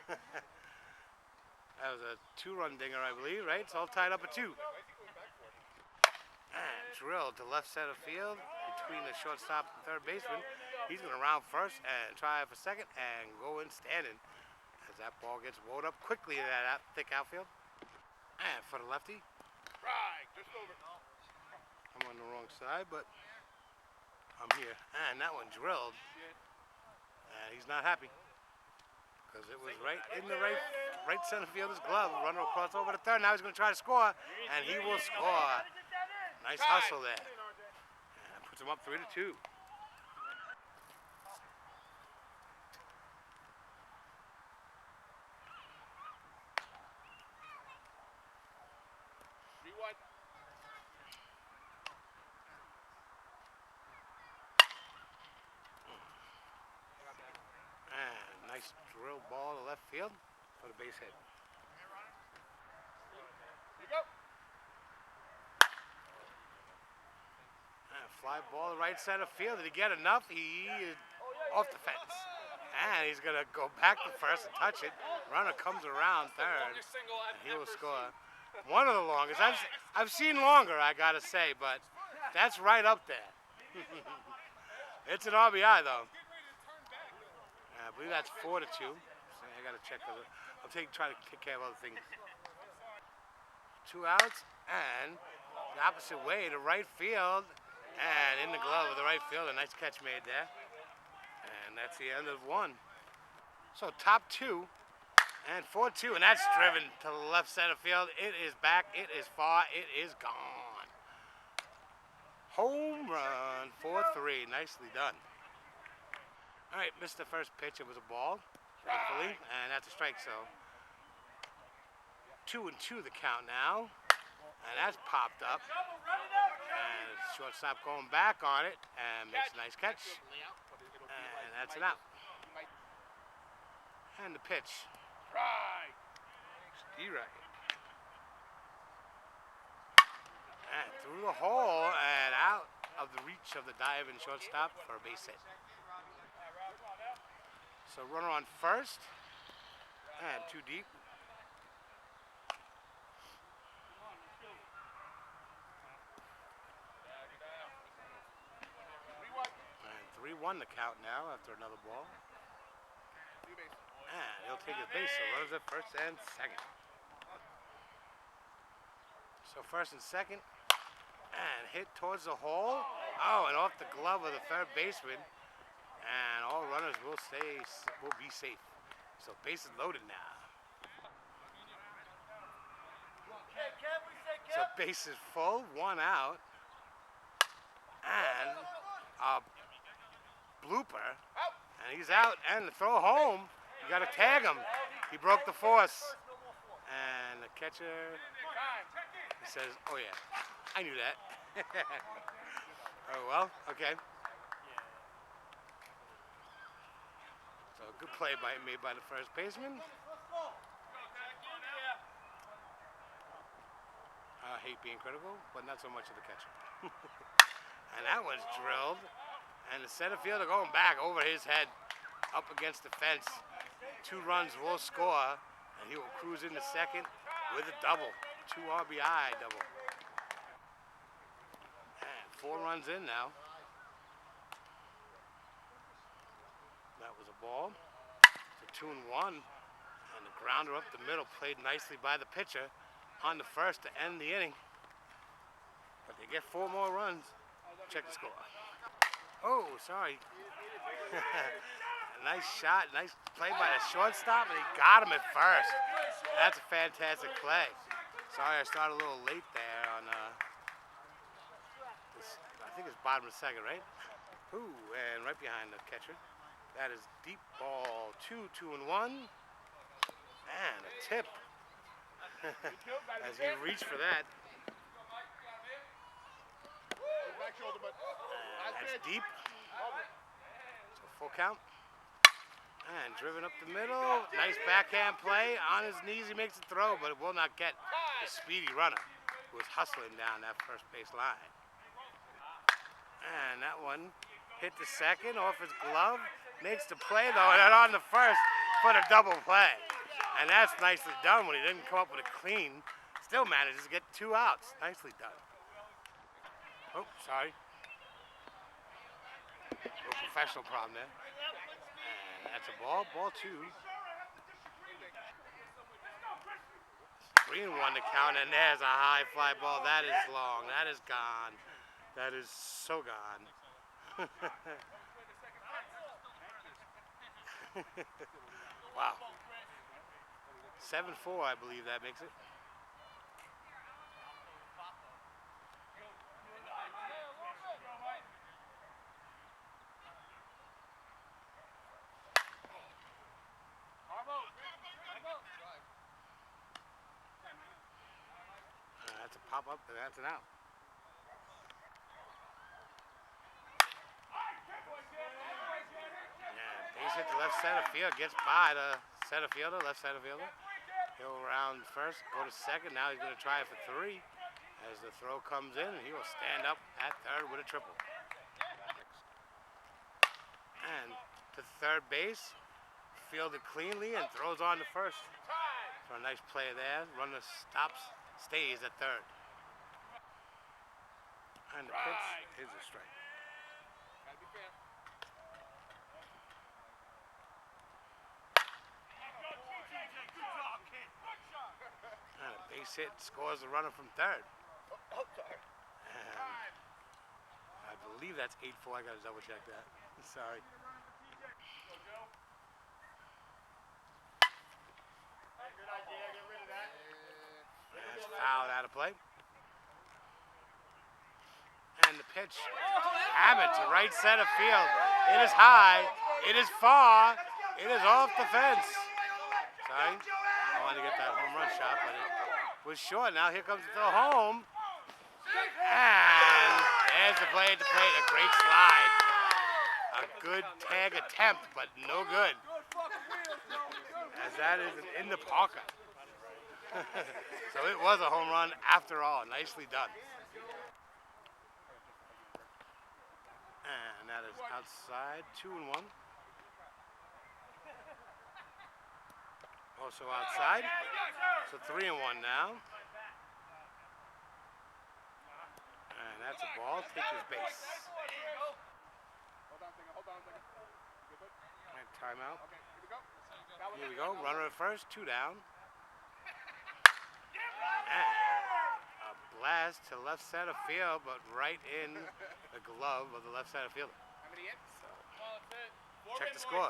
That was a 2-run dinger, I believe, right? It's all tied up at 2. And drilled to left center field between the shortstop and third baseman. He's going to round first and try for second and go in standing as that ball gets woed up quickly in that thick outfield. And for the lefty, Right. Just over. I'm on the wrong side, but I'm here. And that one drilled. And he's not happy because it was right in the right center fielder's glove. Runner will cross over to third. Now he's going to try to score, and he will score. Nice hustle there. And puts him up 3-2. And nice drill ball to left field for the base hit. You go. And fly ball to right center field. Did he get enough? He is off the fence. And he's going to go back to first and touch it. Runner comes around third, and he will score. One of the longest. I've seen longer, I got to say, but that's right up there. It's an RBI, though. I believe that's 4-2. So I got to check. I'll try to take care of other things. 2 outs, and the opposite way to right field, and in the glove of the right field. A nice catch made there. And that's the end of 1. So top 2 and 4-2, and that's driven to the left center field. It is back. It is far. It is gone. Home run, 4-3. Nicely done. All right, missed the first pitch. It was a ball, thankfully, and that's a strike. So 2-2 the count now, and that's popped up. And shortstop going back on it and makes a nice catch, and that's an out. And the pitch. Right. D-right. And through the hole and out of the reach of the diving shortstop for a base hit. So runner on first, and 2 deep. And 3-1 the count now after another ball. And he'll take his base, so runners at first and second. So first and second, and hit towards the hole. Oh, and off the glove of the third baseman. And all runners will be safe. So bases loaded now. So bases full, 1 out. And a blooper. And he's out. And the throw home, you got to tag him. He broke the force. And the catcher, he says, oh yeah, I knew that. Oh well, okay. So good play made by the first baseman. I hate being critical, but not so much of the catcher. And that one's drilled. And the center fielder going back over his head, up against the fence. 2 runs will score, and he will cruise into second with a double. 2 RBI double. And 4 runs in now. That was a ball. It's a 2-1. And the grounder up the middle played nicely by the pitcher on the first to end the inning. But they get 4 more runs. Check the score. Oh, sorry. Nice shot. Nice play by the shortstop, and he got him at first. That's a fantastic play. Sorry, I started a little late there on this, I think it's bottom of the second, right? Ooh, and right behind the catcher. That is deep ball 2-1. And a tip. As he reached for that. shoulder, but That's deep. So full count. And driven up the middle. Nice backhand play. On his knees, he makes a throw, but it will not get the speedy runner who was hustling down that first base line. And that one hit the second off his glove. Makes the play, though, and on the first for the double play. And that's nicely done when he didn't come up with a clean. Still manages to get 2 outs. Nicely done. Oh, sorry. No professional problem there. And that's a ball. Ball 2. 3-1 to count, and there's a high fly ball. That is long. That is gone. That is so gone. Wow. 7-4, I believe that makes it. That's a pop up, and that's an out. Yeah, base hit to left center field, gets by the center fielder, left center fielder. He'll round first, go to second. Now he's going to try it for 3. As the throw comes in, he will stand up at third with a triple. And to third base, fielded cleanly and throws on to first. So a nice play there. Runner stops, stays at third. And the pitch is a strike. Gotta be fair. And a base hit scores the runner from third. And I believe that's 8-4. I gotta double check that. Sorry. That's fouled out of play. And the pitch hammered to right center field. It is high. It is far. It is off the fence. Sorry. I wanted to get that home run shot, but it was short. Now here comes the throw home. And there's the play at the plate. A great slide. A good tag attempt, but no good. As that is in the pocket. So it was a home run after all. Nicely done. And that is outside. 2-1. Also outside. So 3-1 now. And that's a ball. Take his base. Hold on a second. All right, timeout. Okay, here we go. Here we go. Runner at first. 2 down. And a blast to left center field, but right in the glove of the left center fielder. How many hits? So, check the score.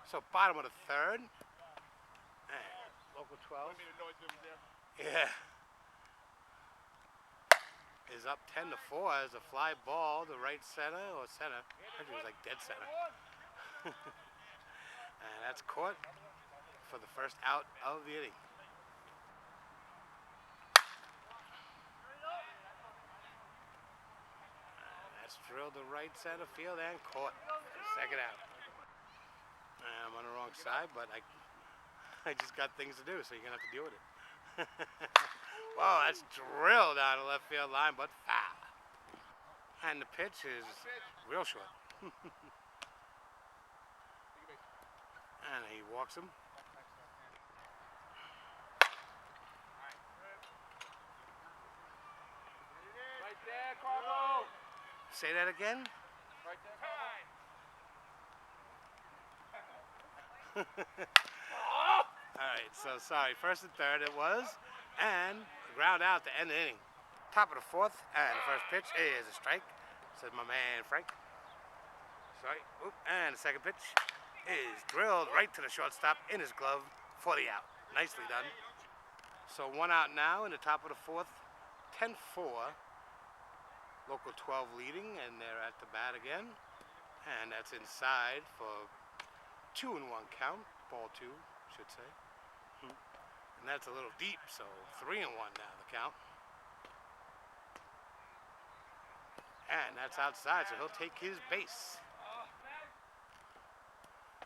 So bottom of the third. And local 12. Yeah. Is up 10-4 as a fly ball to right center or center. Actually, it was like dead center. And that's caught for the first out of the inning. And that's drilled to right center field and caught for the second out. And I'm on the wrong side, but I just got things to do, so you're going to have to deal with it. Wow, that's drilled down the left field line, but foul. And the pitch is real short. And he walks him. Right there, Carlo. Say that again? Right there, All right, so sorry. First and third it was. And ground out to end the inning. Top of the fourth, and the first pitch is a strike, says my man Frank. Sorry. Oop, and the second pitch is drilled right to the shortstop in his glove for the out. Nicely done. So 1 out now in the top of the fourth. 10-4. Local 12 leading, and they're at the bat again. And that's inside for 2-1 count. Ball 2, should say. And that's a little deep, so 3-1 now the count. And that's outside, so he'll take his base.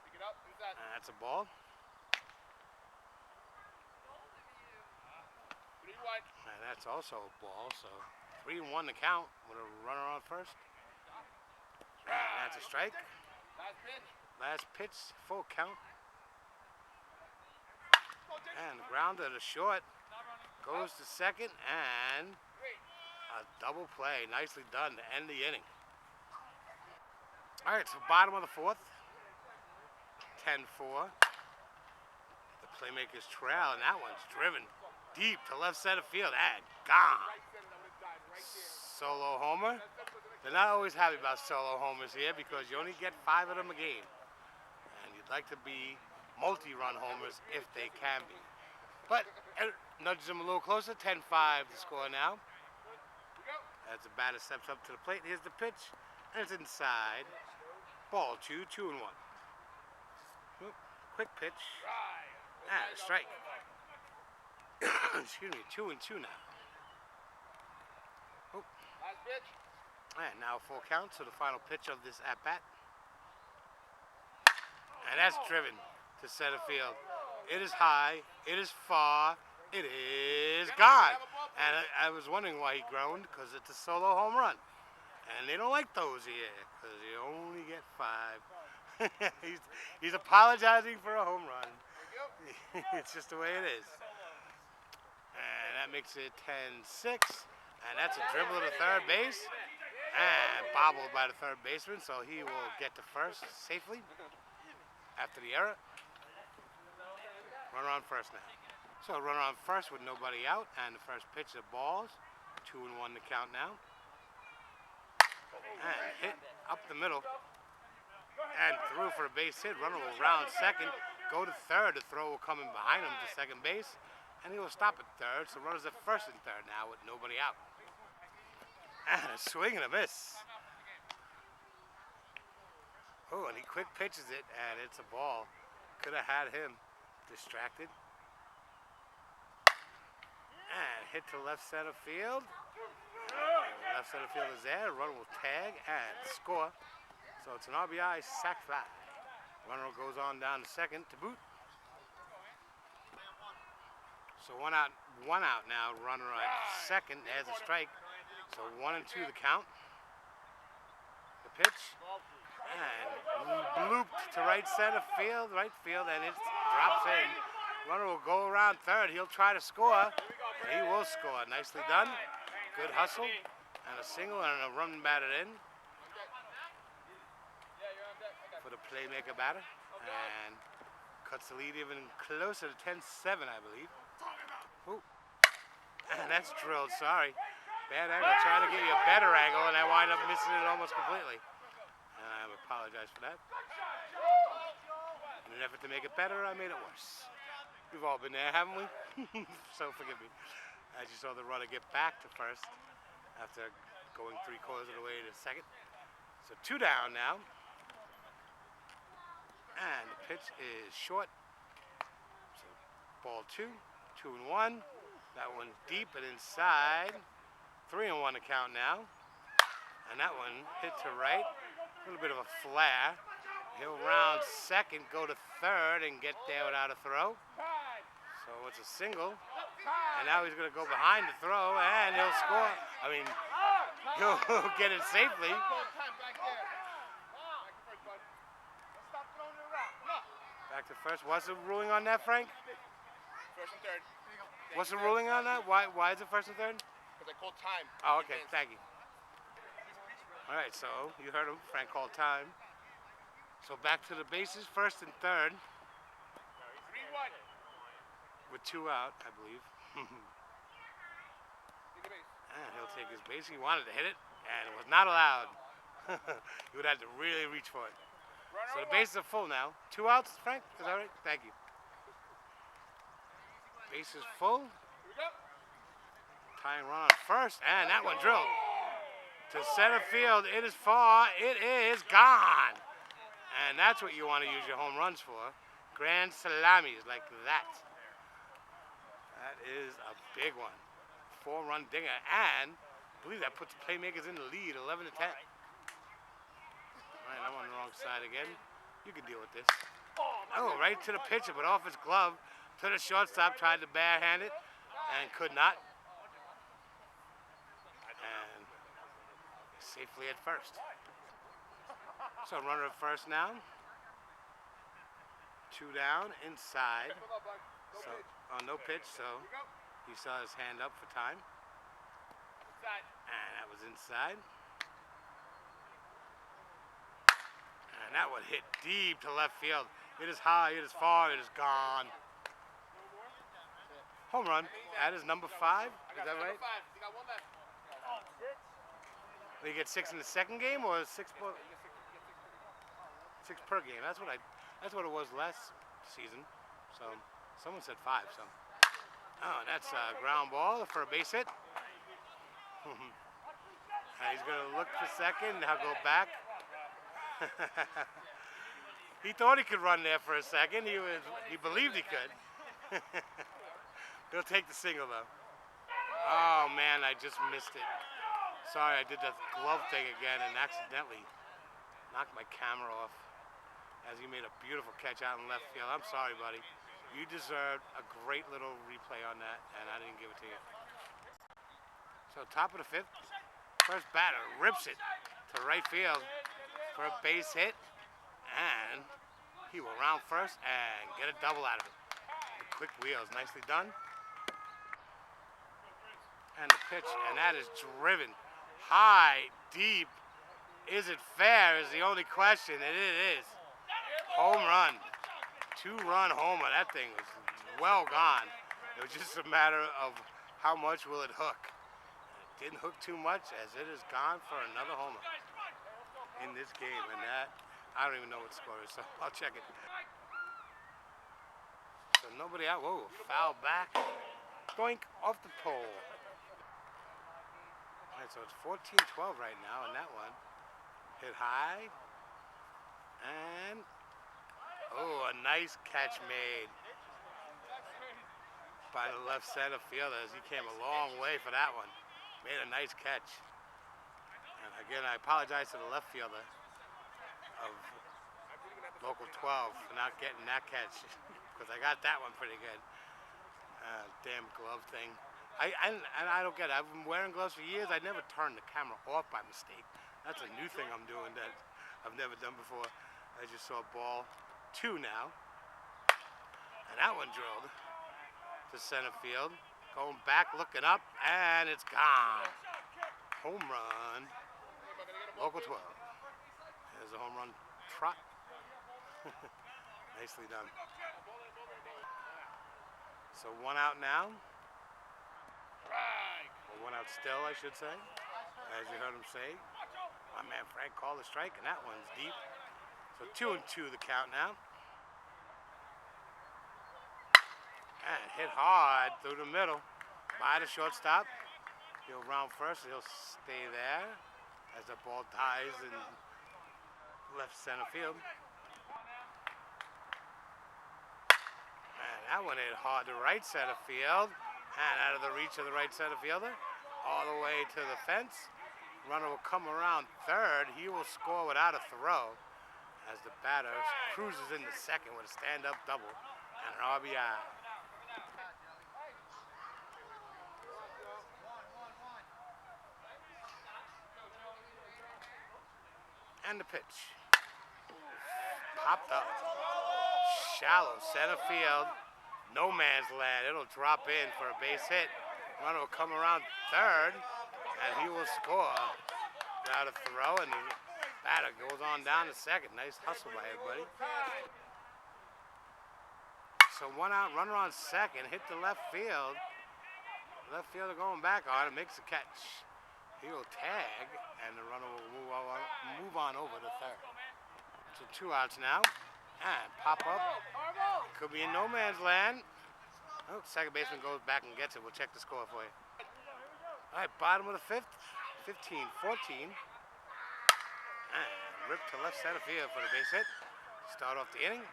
Pick it up. Inside. And that's a ball. 3-1. And that's also a ball, so 3-1 the count with a runner on first. And that's a strike. Last pitch. Last pitch, full count. And the grounder to short goes to second, and a double play. Nicely done to end the inning. All right, so bottom of the fourth. 10-4. The Playmakers trail, and that one's driven deep to left center field and gone. Solo homer. They're not always happy about solo homers here because you only get 5 of them a game. And you'd like to be multi-run homers if they can be. But it nudges them a little closer. 10-5 the score now. As the batter steps up to the plate, here's the pitch. And it's inside. Ball 2, 2-1. Quick pitch. And a strike. Excuse me, 2-2 now. Last pitch. And now full count to the final pitch of this at-bat. And that's driven to center field. It is high, it is far, it is gone. And I was wondering why he groaned, because it's a solo home run. And they don't like those here, because you only get 5. he's apologizing for a home run. It's just the way it is. And that makes it 10-6. And that's a dribble to third base. And bobbled by the third baseman, so he will get to first safely after the error. Runner on first now. So runner on first with nobody out, and the first pitch of balls. 2-1 the count now. And hit up the middle. And through for a base hit. Runner will round second, go to third. The throw will come in behind him to second base. And he will stop at third, so runners at first and third now with nobody out. And a swing and a miss. Oh, and he quick pitches it, and it's a ball. Could have had him distracted. And hit to left center field. Left center field is there. Runner will tag and score. So it's an RBI sac fly. Runner goes on down to second to boot. So one out now. Runner at second. There's a strike. So 1-2 the count. The pitch. And blooped to right field, and it drops in. Runner will go around third. He'll try to score. And he will score. Nicely done. Good hustle. And a single and a run batted in for the Playmaker batter. And cuts the lead even closer to 10-7, I believe. Ooh. And that's drilled, sorry. Bad angle, trying to get you a better angle, and I wind up missing it almost completely. And I apologize for that. In an effort to make it better, I made it worse. We've all been there, haven't we? So forgive me. As you saw the runner get back to first after going 3/4 of the way to second. So 2 down now. And the pitch is short. So ball 2, 2-1. That one's deep and inside. 3-1 to count now. And that one hit to right. A little bit of a flare. He'll round second, go to third, and get there without a throw. So it's a single. And now he's going to go behind the throw, and he'll score. I mean, he'll get it safely. Back to first. What's the ruling on that, Frank? First and third. What's the ruling on that? Why is it first and third? Because I called time. Oh, okay. Thank you. All right, so you heard him. Frank called time. So back to the bases, first and third. 3-1. With 2 out, I believe. And he'll take his base. He wanted to hit it, and it was not allowed. You would have to really reach for it. So the bases are full now. 2 outs, Frank? Is that right? Thank you. Base is full. Tying run on first, and that one drilled to center field. It is far. It is gone. And that's what you want to use your home runs for. Grand salamis like that. That is a big one. 4-run dinger. And believe that puts the Playmakers in the lead, 11 to 10. All right, I'm on the wrong side again. You can deal with this. Oh, right to the pitcher, but off his glove. To the shortstop, tried to barehand it, and could not. And safely at first. So runner at first now. 2 down, inside. So, no pitch, so he saw his hand up for time. And that was inside. And that one hit deep to left field. It is high, it is far, it is gone. Home run. That is number 5. Is that right? You got 1 left. Did he get 6 in the second game, or 6 per game? That's what it was last season. So someone said 5. So that's a ground ball for a base hit. And he's gonna look for second. Now go back. He thought he could run there for a second. He believed he could. He'll take the single though. Oh man, I just missed it. Sorry, I did that glove thing again and accidentally knocked my camera off as he made a beautiful catch out in left field. I'm sorry, buddy. You deserved a great little replay on that, and I didn't give it to you. So top of the 5th, first batter rips it to right field for a base hit, and he will round first and get a double out of it. The quick wheels, nicely done. And the pitch, and that is driven high, deep. Is it fair is the only question, and it is. Home run. 2-run homer. That thing was well gone. It was just a matter of how much will it hook. It didn't hook too much, as it is gone for another homer in this game. And that, I don't even know what the score is, so I'll check it. So nobody out. Whoa, foul back. Doink, off the pole. All right, so it's 14-12 right now, and that one hit high. And, oh, a nice catch made by the left center fielder as he came a long way for that one. Made a nice catch. And again, I apologize to the left fielder of local 12 for not getting that catch because I got that one pretty good. Damn glove thing. I don't get it. I've been wearing gloves for years. I never turned the camera off by mistake. That's a new thing I'm doing that I've never done before. I just saw ball 2 now. And that one drilled to center field. Going back, looking up, and it's gone. Home run. Local 12. There's a home run trot. Nicely done. So 1 out now. Or 1 out still, I should say. As you heard him say. My man Frank called a strike, and that one's deep. So 2-2 the count now. And hit hard through the middle by the shortstop. He'll round first, he'll stay there as the ball dies in left center field. And that one hit hard to right center field. And out of the reach of the right center fielder, all the way to the fence. Runner will come around third. He will score without a throw as the batter cruises into second with a stand-up double and an RBI. And the pitch. Popped up. Shallow center field. No man's land. It'll drop in for a base hit. Runner will come around third, and he will score without a throw, and the batter goes on down to second. Nice hustle by everybody. So 1 out, runner on second, hit the left field. Left fielder going back on it, makes a catch. He will tag, and the runner will move on over to third. So 2 outs now. And pop up. Could be in no man's land. Oh, second baseman goes back and gets it. We'll check the score for you. All right, bottom of the 5th, 15-14. And ripped to left center field for the base hit. Start off the inning.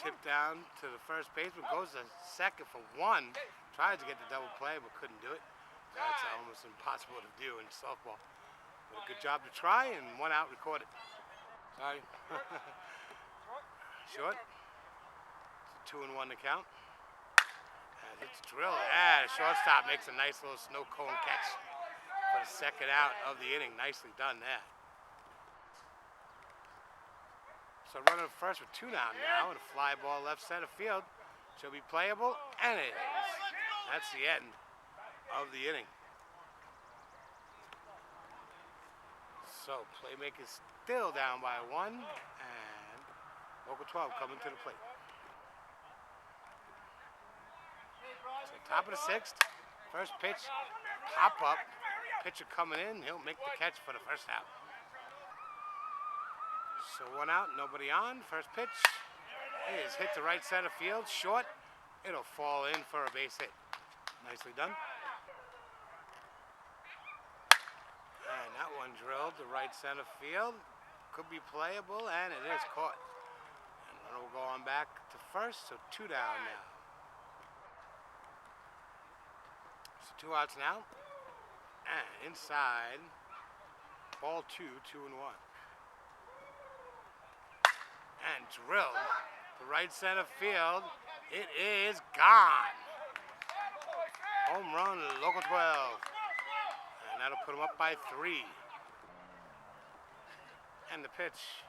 Tip down to the first baseman, goes to second for one. Tried to get the double play, but couldn't do it. That's almost impossible to do in softball. But a good job to try, and 1 out recorded. Sorry. Short. It's a 2-1 to count. And hits drill. And shortstop makes a nice little snow cone catch for the second out of the inning. Nicely done there. So running first with 2 down now, and a fly ball left center field. Should be playable, and it is. That's the end of the inning. So Playmakers still down by 1, and local 12 coming to the plate. So top of the 6th, first pitch, pop up, pitcher coming in, he'll make the catch for the first out. So 1 out, nobody on. First pitch is hit to right center field, short. It'll fall in for a base hit. Nicely done. And that one drilled to right center field. Could be playable, and it is caught. And runner will go on back to first, so 2 down now. So 2 outs now. And inside, ball 2, 2-1. And drilled to right center field. It is gone. Home run, local 12. And that'll put them up by 3. And the pitch.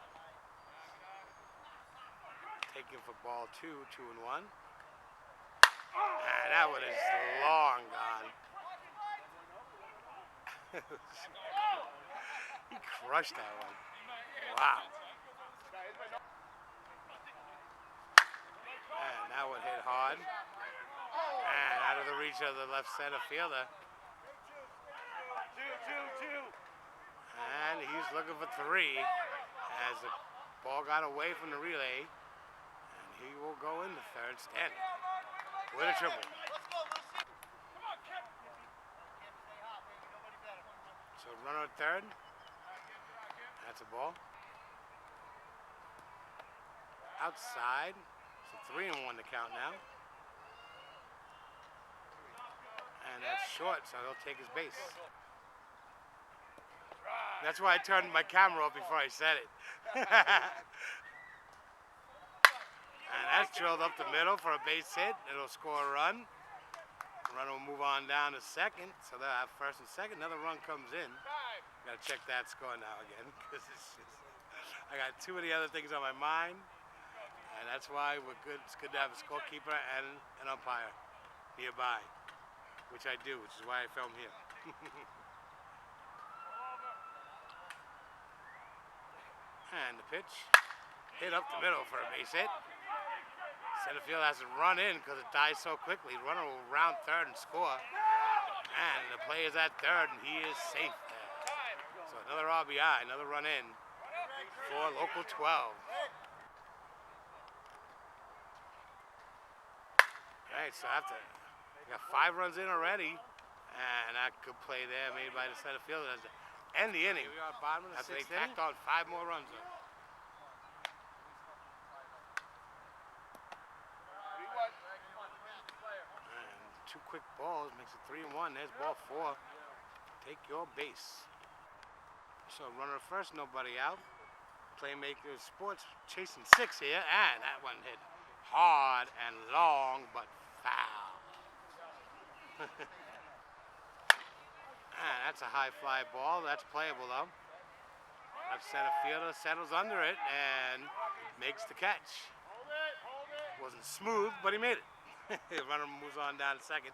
Taken for ball 2, 2-1. And that one is long gone. He crushed that one. Wow. And that one hit hard. And out of the reach of the left center fielder. And he's looking for 3 as the ball got away from the relay. And he will go into third standing with a triple. So runner at third. That's a ball. Outside. So 3-1 to count now. And that's short, so he'll take his base. That's why I turned my camera off before I said it. And that's drilled up the middle for a base hit. It'll score a run. The runner will move on down to second, so they'll have first and second. Another run comes in. Got to check that score now again, because I got too many other things on my mind. And that's why it's good to have a scorekeeper and an umpire nearby, which I do, which is why I film here. And the pitch, hit up the middle for a base hit. Center field has to run in because it dies so quickly. The runner will round third and score. And the play is at third, and he is safe there. So another RBI, another run in for local 12. All right, so we got 5 runs in already, and that good play there made by the center fielder. End the inning. We are bottom of the 6th inning. They tacked on 5 more runs. And 2 quick balls makes it 3-1. There's ball 4. Take your base. So runner first, nobody out. Playmakers Sports chasing 6 here, and that one hit hard and long, but foul. And that's a high fly ball. That's playable though. Left center fielder settles under it and makes the catch. Wasn't smooth, but he made it. The runner moves on down to second.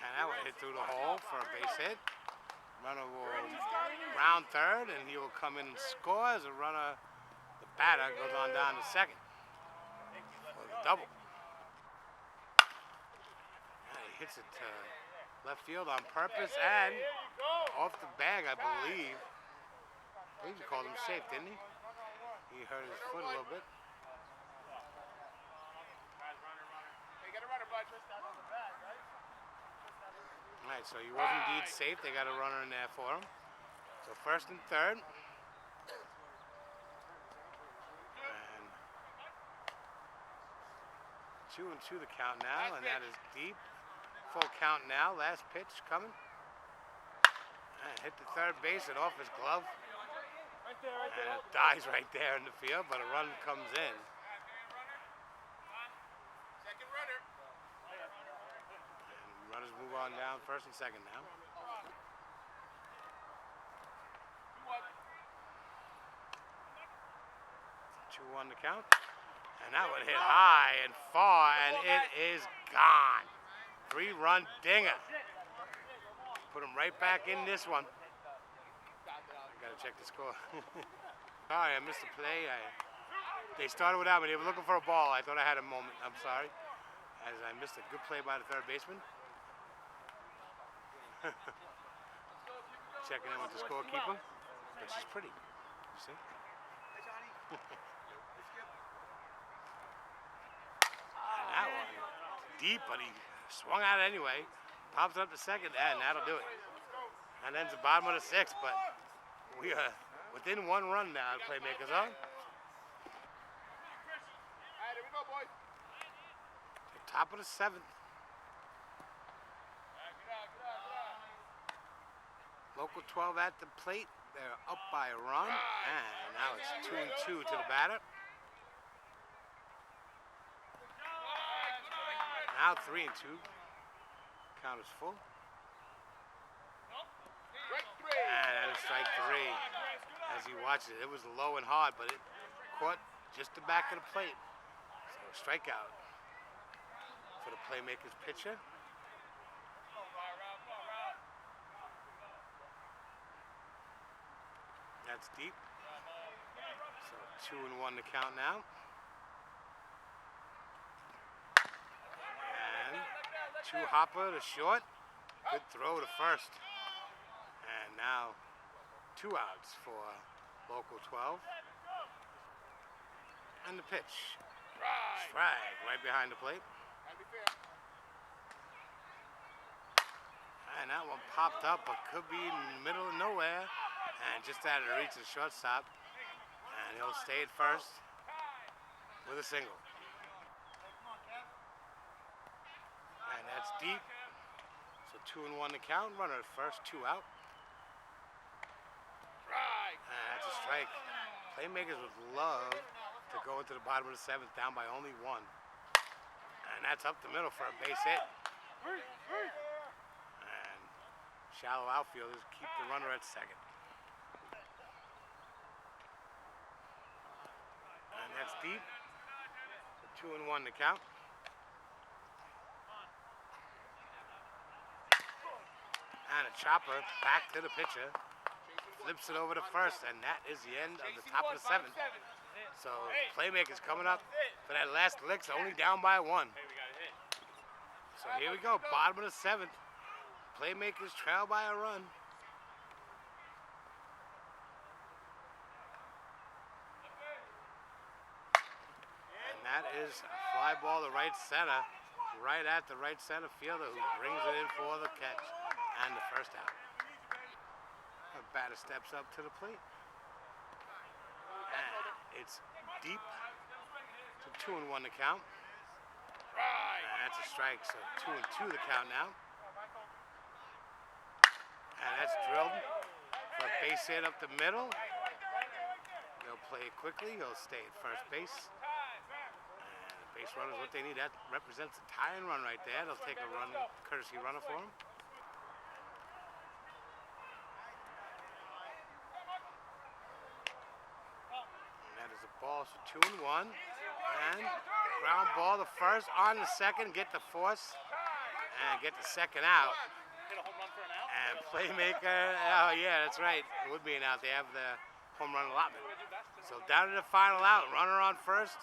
And that one hit through the hole for a base hit. Runner will round third, and he will come in and score as the runner, the batter, goes on down to second for the double. Hits it to left field on purpose and off the bag, I believe. I believe he called him safe, didn't he? He hurt his foot a little bit. Hey, get a runner, bud. All right, so he was indeed safe. They got a runner in there for him. So first and third. 2-2 the count now, and that is deep. Full count now. Last pitch coming. And hit the third base and off his glove. And it dies right there in the field, but a run comes in. Second runner. And runners move on down first and second now. 2-1 the count. And that one hit high and far, and it is gone. 3-run dinger. Put him right back in this one. I gotta check the score. Sorry, I missed the play. They started without me. They were looking for a ball. I thought I had a moment. I'm sorry. As I missed a good play by the third baseman. Checking in with the scorekeeper. But she's pretty. You see? And that one, deep, but he swung at it anyway. Pops it up to second, and that'll do it. And ends the bottom of the sixth, but we are within 1 run now, Playmakers are. All right, here we go, boys. Top of the 7th. Local 12 at the plate. They're up by a run, and now it's 2-2 to the batter. Now 3-2. Count is full. And that is strike 3. As he watches it, it was low and hard, but it caught just the back of the plate. So strikeout for the Playmakers pitcher. That's deep. So 2-1 to count now. And 2 hopper to short. Good throw to first. And now 2 outs for local 12. And the pitch. Strike right behind the plate. And that one popped up, but could be in the middle of nowhere. And just out of the reach of the shortstop. And he'll stay at first with a single. And that's deep. So 2-1 to count. Runner at first, 2 out. And that's a strike. Playmakers would love to go into the bottom of the 7th down by only 1. And that's up the middle for a base hit. And shallow outfielders keep the runner at second. And that's deep. So 2-1 to count. And a chopper back to the pitcher. Flips it over to first, and that is the end of the top of the 7th. So Playmakers coming up for that last lick, only down by 1. So here we go, bottom of the 7th. Playmakers trail by a run. And that is a fly ball to right center, right at the right center fielder, who brings it in for the catch and the first out. The batter steps up to the plate. And it's deep. So 2-1 to count. And that's a strike, so 2-2 the count now. And that's drilled for a base hit up the middle. He'll play it quickly. He'll stay at first base. And the base runner is what they need. That represents a tying run right there. They'll take a run, courtesy runner for him. Ball, so 2-1, and ground ball to first, on the second, get the force, and get the second out. And Playmaker, oh yeah, that's right, it would be an out. They have the home run allotment. So down to the final out, runner on first.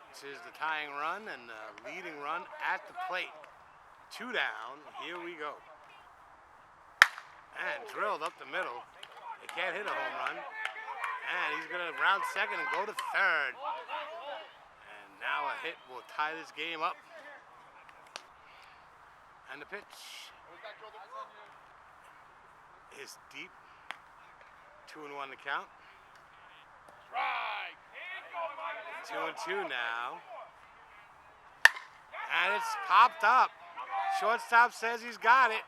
This is the tying run and the leading run at the plate. 2 down, here we go. And drilled up the middle. They can't hit a home run. And he's going to round second and go to third. And now a hit will tie this game up. And the pitch is deep. 2-1 to count. 2-2 now. And it's popped up. Shortstop says he's got it.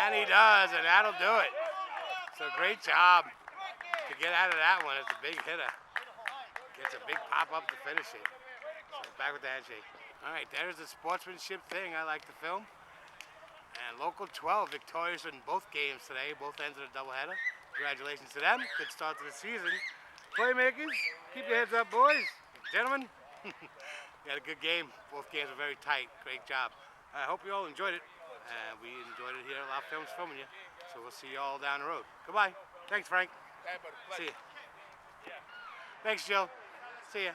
And he does, and that'll do it. So great job to get out of that one. It's a big hitter. Gets a big pop up to finish it. So back with the handshake. All right, there's the sportsmanship thing I like to film. And local 12 victorious in both games today, both ends of the doubleheader. Congratulations to them. Good start to the season. Playmakers, keep your heads up, boys. Gentlemen, you had a good game. Both games were very tight. Great job. I hope you all enjoyed it. We enjoyed it here at Loud Films filming you. So we'll see you all down the road. Goodbye. Thanks, Frank. See ya. Thanks, Jill. See ya.